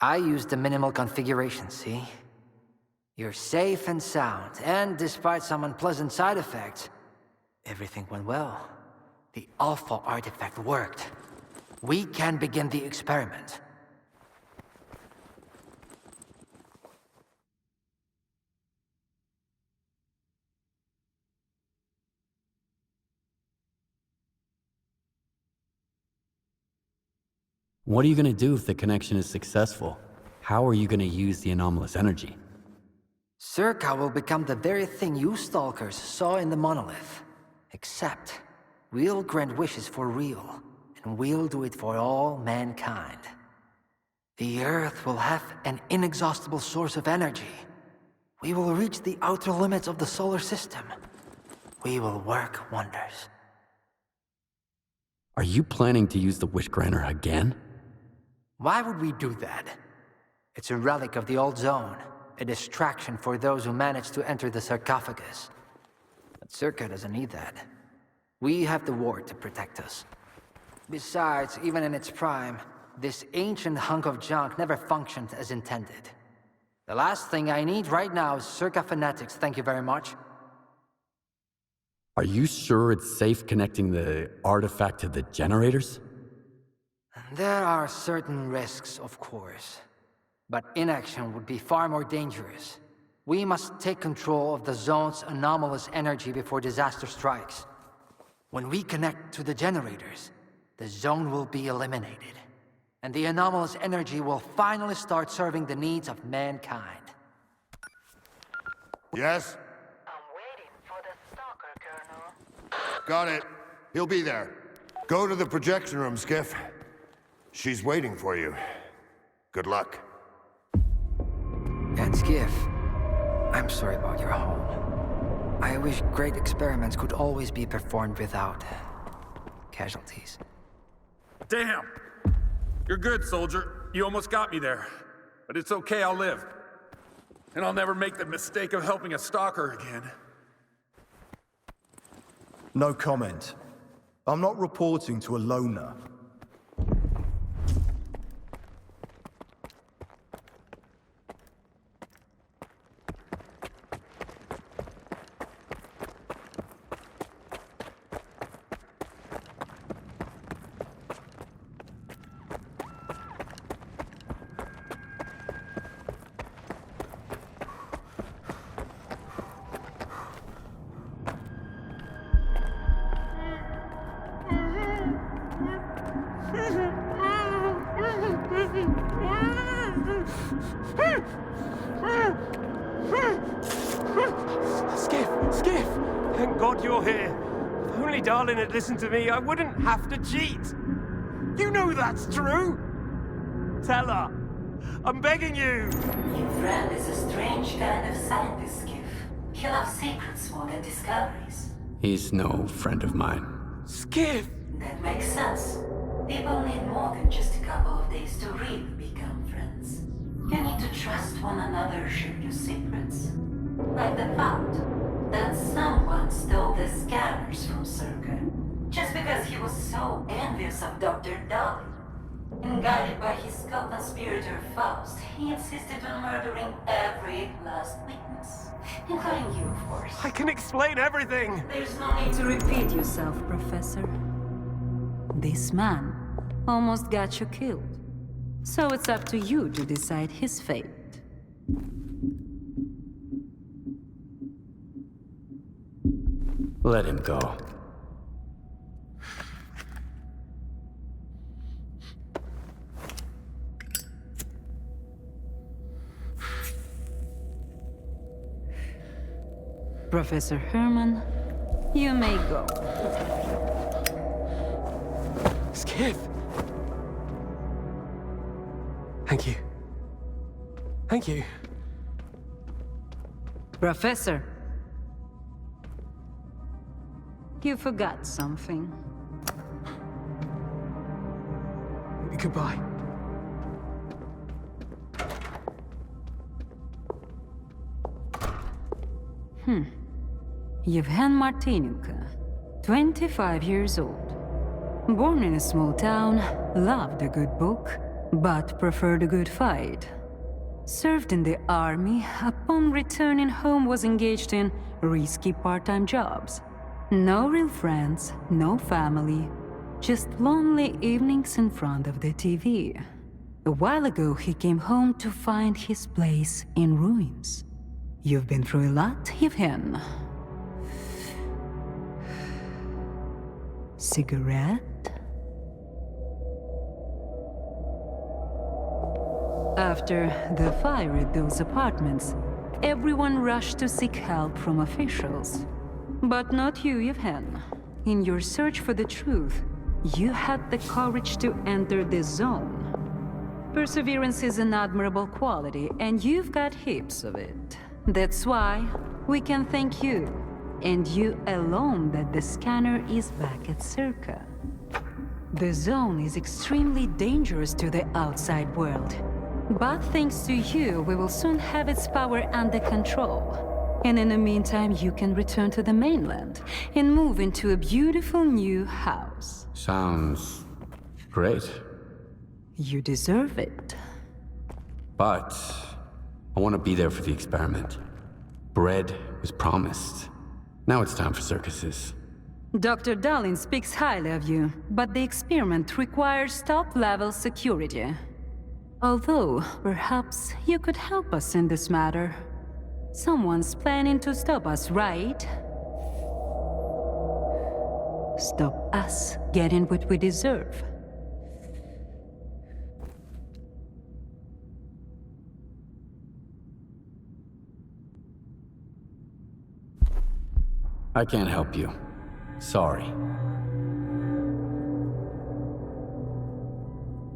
I used the minimal configuration, see? You're safe and sound, and despite some unpleasant side effects, everything went well. The Alpha artifact worked. We can begin the experiment. What are you gonna do if the connection is successful? How are you gonna use the anomalous energy? S.T.A.L.K.E.R will become the very thing you stalkers saw in the monolith. Except, we'll grant wishes for real, and we'll do it for all mankind. The Earth will have an inexhaustible source of energy. We will reach the outer limits of the solar system. We will work wonders. Are you planning to use the Wish Granner again? Why would we do that? It's a relic of the old zone, a distraction for those who manage to enter the sarcophagus. But S.T.A.L.K.E.R doesn't need that. We have the ward to protect us. Besides, even in its prime, this ancient hunk of junk never functioned as intended. The last thing I need right now is S.T.A.L.K.E.R fanatics, thank you very much. Are you sure it's safe connecting the artifact to the generators? There are certain risks, of course. But inaction would be far more dangerous. We must take control of the zone's anomalous energy before disaster strikes. When we connect to the generators, the zone will be eliminated. And the anomalous energy will finally start serving the needs of mankind. Yes? Got it. He'll be there. Go to the projection room, Skiff. She's waiting for you. Good luck. And Skiff, I'm sorry about your home. I wish great experiments could always be performed without casualties. Damn! You're good, soldier. You almost got me there. But it's okay, I'll live. And I'll never make the mistake of helping a stalker again. No comment. I'm not reporting to a loner. God you're here. If only Darlin had listened to me, I wouldn't have to cheat. You know that's true. Tell her. I'm begging you. Your friend is a strange kind of scientist, Skiff. He loves secrets more than discoveries. He's no friend of mine. Skiff! That makes sense. People need more than just a couple of days to really become friends. You need to trust one another, share your secrets. Like the fact that someone stole the scanners from S.T.A.L.K.E.R. just because he was so envious of Dr. Dolly. And guided by his co-conspirator Faust, he insisted on murdering every last witness. Including you, of course. I can explain everything! There's no need to repeat yourself, Professor. This man almost got you killed. So it's up to you to decide his fate. Let him go. Professor Herman, you may go. Skiff! Thank you. Thank you. Professor, you forgot something. Goodbye. Yevhen Martinenko, 25 years old. Born in a small town, loved a good book, but preferred a good fight. Served in the army, upon returning home was engaged in risky part-time jobs. No real friends, no family, just lonely evenings in front of the TV. A while ago, he came home to find his place in ruins. You've been through a lot, Yevhen. Cigarette? After the fire at those apartments, everyone rushed to seek help from officials. But not you, Yevhen. In your search for the truth, you had the courage to enter the zone. Perseverance is an admirable quality, and you've got heaps of it. That's why we can thank you, and you alone, that the scanner is back at S.T.A.L.K.E.R. The zone is extremely dangerous to the outside world. But thanks to you, we will soon have its power under control. And in the meantime, you can return to the mainland and move into a beautiful new house. Sounds great. You deserve it. But I want to be there for the experiment. Bread was promised. Now it's time for circuses. Dr. Darlin speaks highly of you, but the experiment requires top-level security. Although, perhaps you could help us in this matter. Someone's planning to stop us, right? Stop us getting what we deserve. I can't help you. Sorry.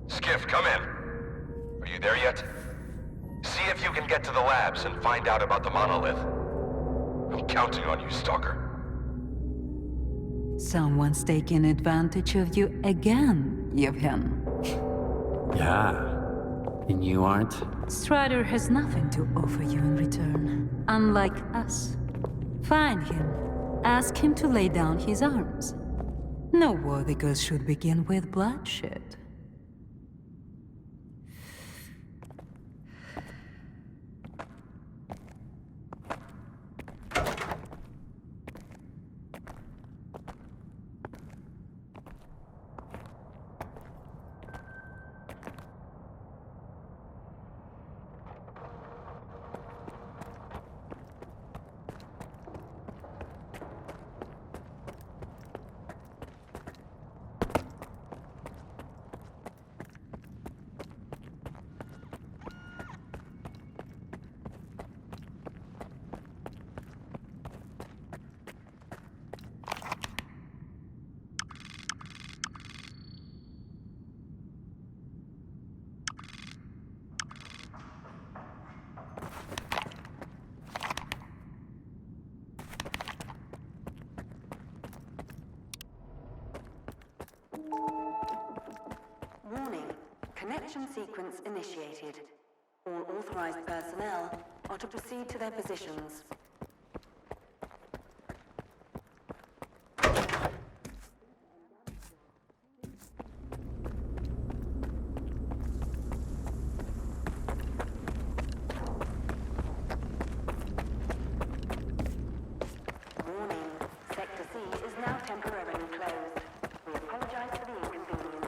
Skiff, come in. Are you there yet? See if you can get to the labs and find out about the monolith. I'm counting on you, Stalker. Someone's taking advantage of you again, Yevhen. Yeah. And you aren't? Strider has nothing to offer you in return, unlike us. Find him. Ask him to lay down his arms. No war because should begin with bloodshed. Detection sequence initiated. All authorized personnel are to proceed to their positions. Warning, Sector C is now temporarily closed. We apologize for the inconvenience.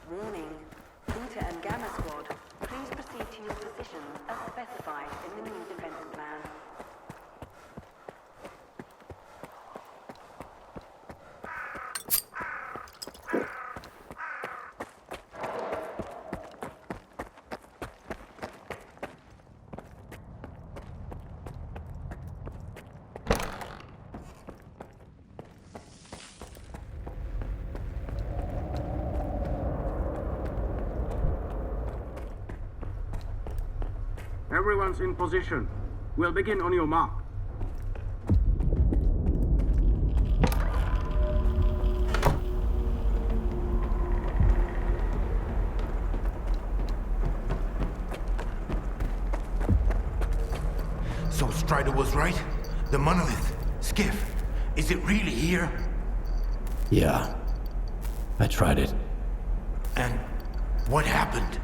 Warning, Beta and Gamma Squad, please proceed to your positions as specified in the new defense plan. Everyone's in position. We'll begin on your mark. So Strider was right? The monolith, Skiff, is it really here? Yeah. I tried it. And what happened?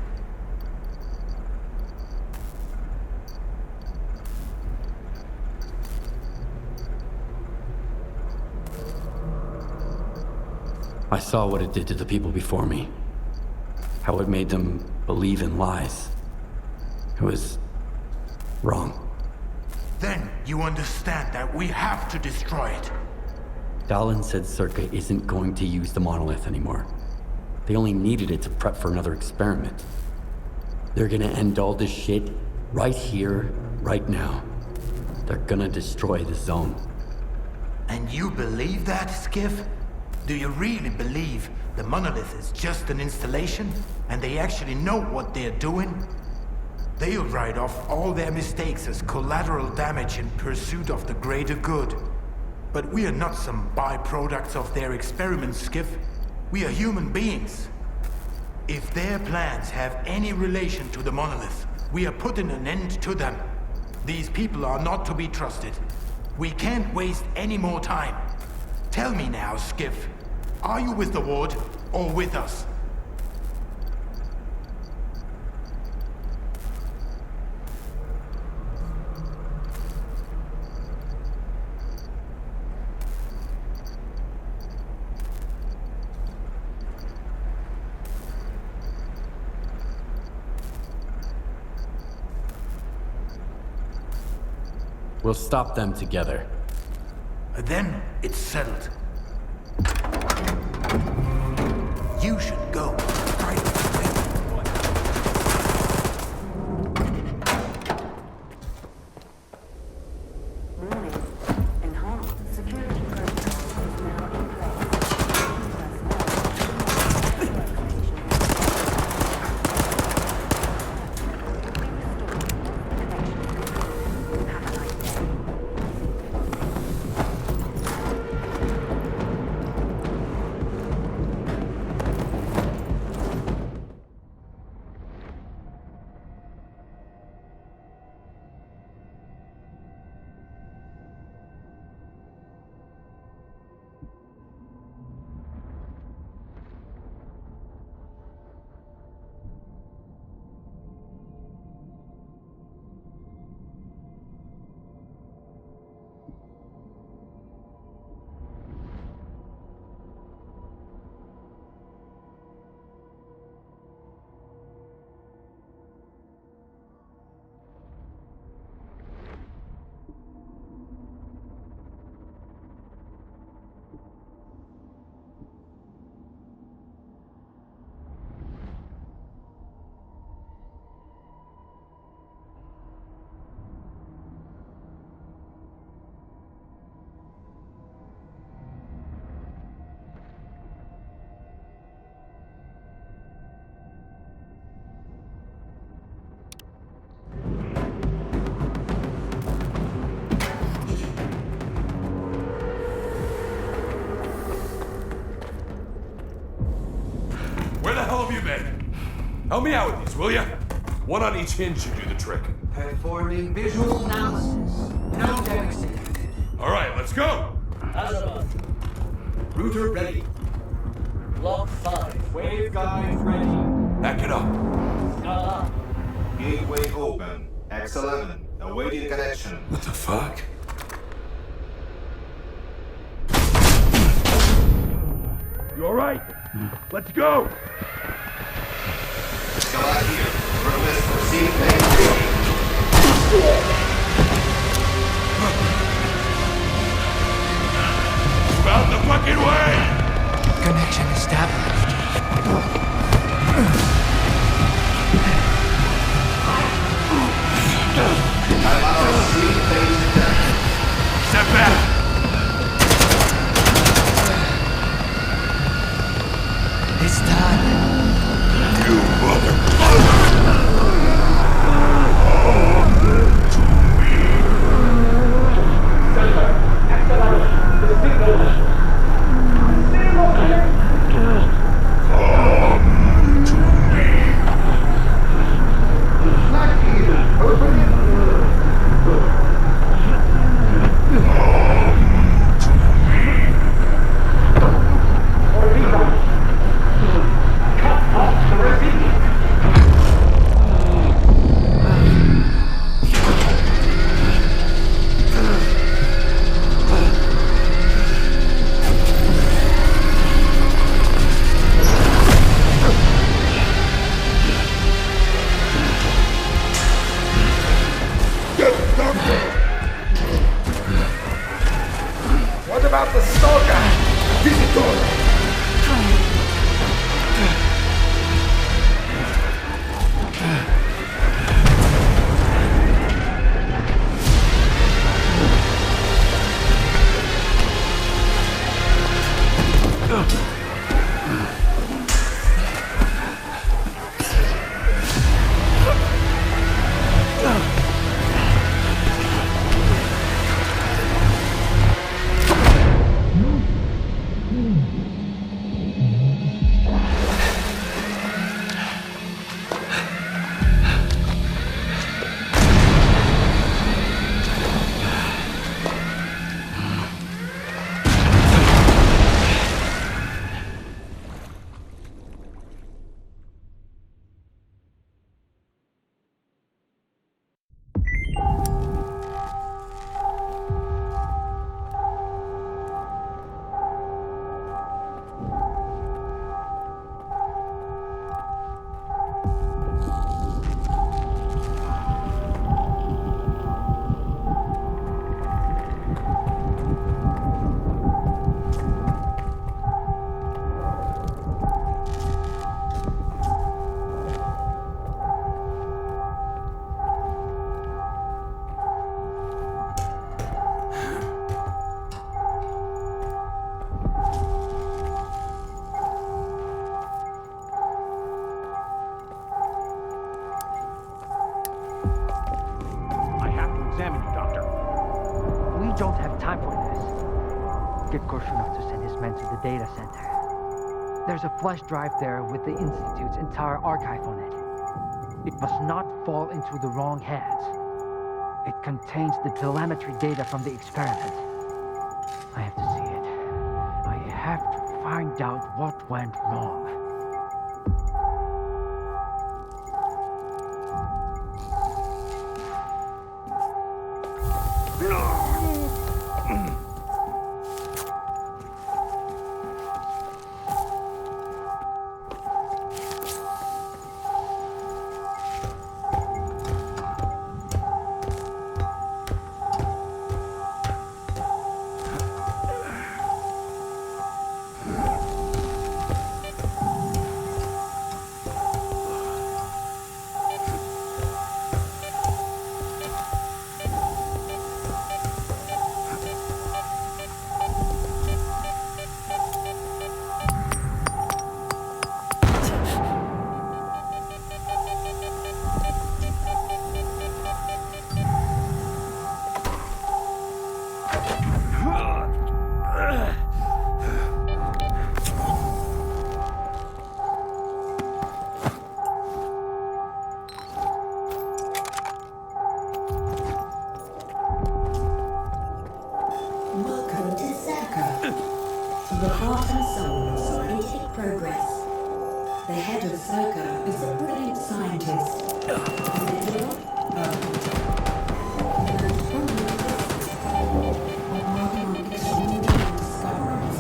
I saw what it did to the people before me. How it made them believe in lies. It was wrong. Then you understand that we have to destroy it. Stalin said S.T.A.L.K.E.R isn't going to use the monolith anymore. They only needed it to prep for another experiment. They're gonna end all this shit right here, right now. They're gonna destroy the zone. And you believe that, Skiff? Do you really believe the monolith is just an installation and they actually know what they're doing? They'll write off all their mistakes as collateral damage in pursuit of the greater good. But we are not some byproducts of their experiments, Skiff. We are human beings. If their plans have any relation to the monolith, we are putting an end to them. These people are not to be trusted. We can't waste any more time. Tell me now, Skiff. Are you with the Ward or with us? We'll stop them together. Then it's settled. You should go. Help me out with these, will ya? One on each hinge should do the trick. Performing visual analysis. No demonstration. Alright, let's go! Azeroth. Router ready. Block 5. Waveguide ready. Back it up. Scala. Gateway open. X11. Awaiting connection. What the fuck? You alright? Let's go! Scala here. Request received and Move out the fucking way! Connection established. Step back! It's done. You motherfucker! What about the S.T.A.L.K.E.R? Visitor! examine you, Doctor. We don't have time for this. Get Korshunov to send his men to the data center. There's a flash drive there with the Institute's entire archive on it. It must not fall into the wrong hands. It contains the telemetry data from the experiment. I have to see it. I have to find out what went wrong. head of S.T.A.L.K.E.R is a brilliant scientist. Individual, among extraordinary discoveries.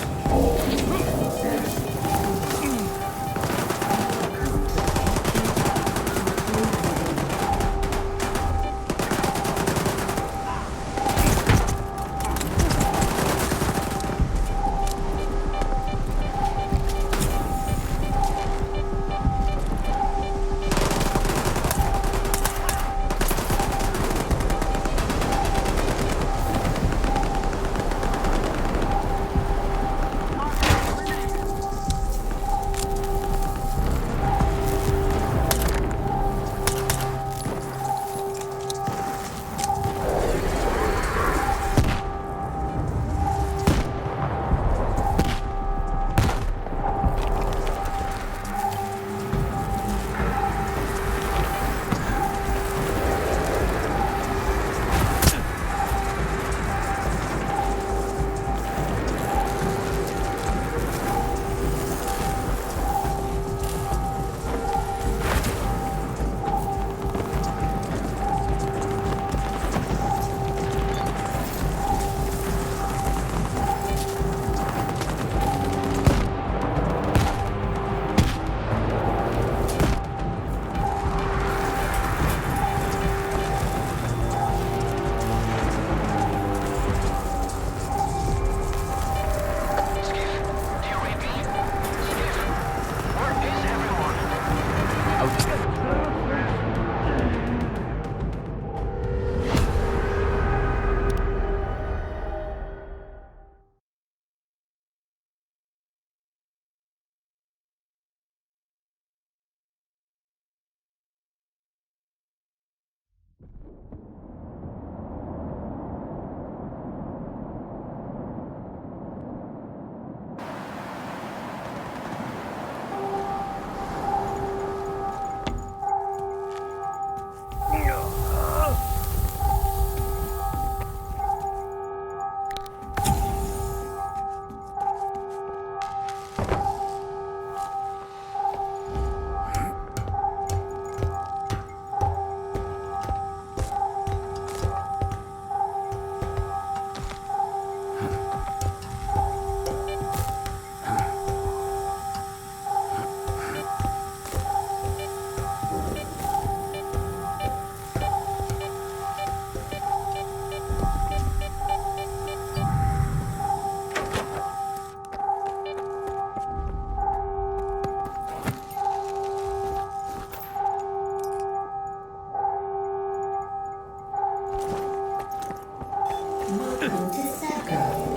Welcome to S.T.A.L.K.E.R,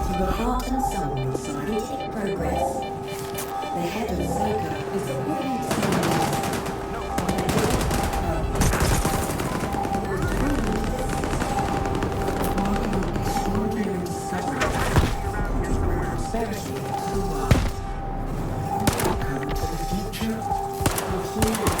to the heart and soul of scientific progress. The head of S.T.A.L.K.E.R is a brilliant scientist. Extraordinary discoveries. Prosperity to the world. Welcome to the future of humanity.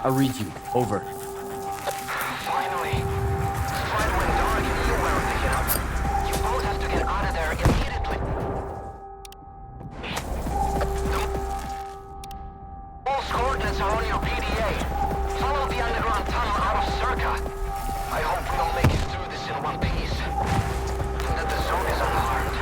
I'll read you. Over. Finally. Flight went dark and you weren't picking up. You both have to get out of there immediately. Those coordinates are on your PDA. Follow the underground tunnel out of S.T.A.L.K.E.R. I hope we all make it through this in one piece. And that the zone is unharmed.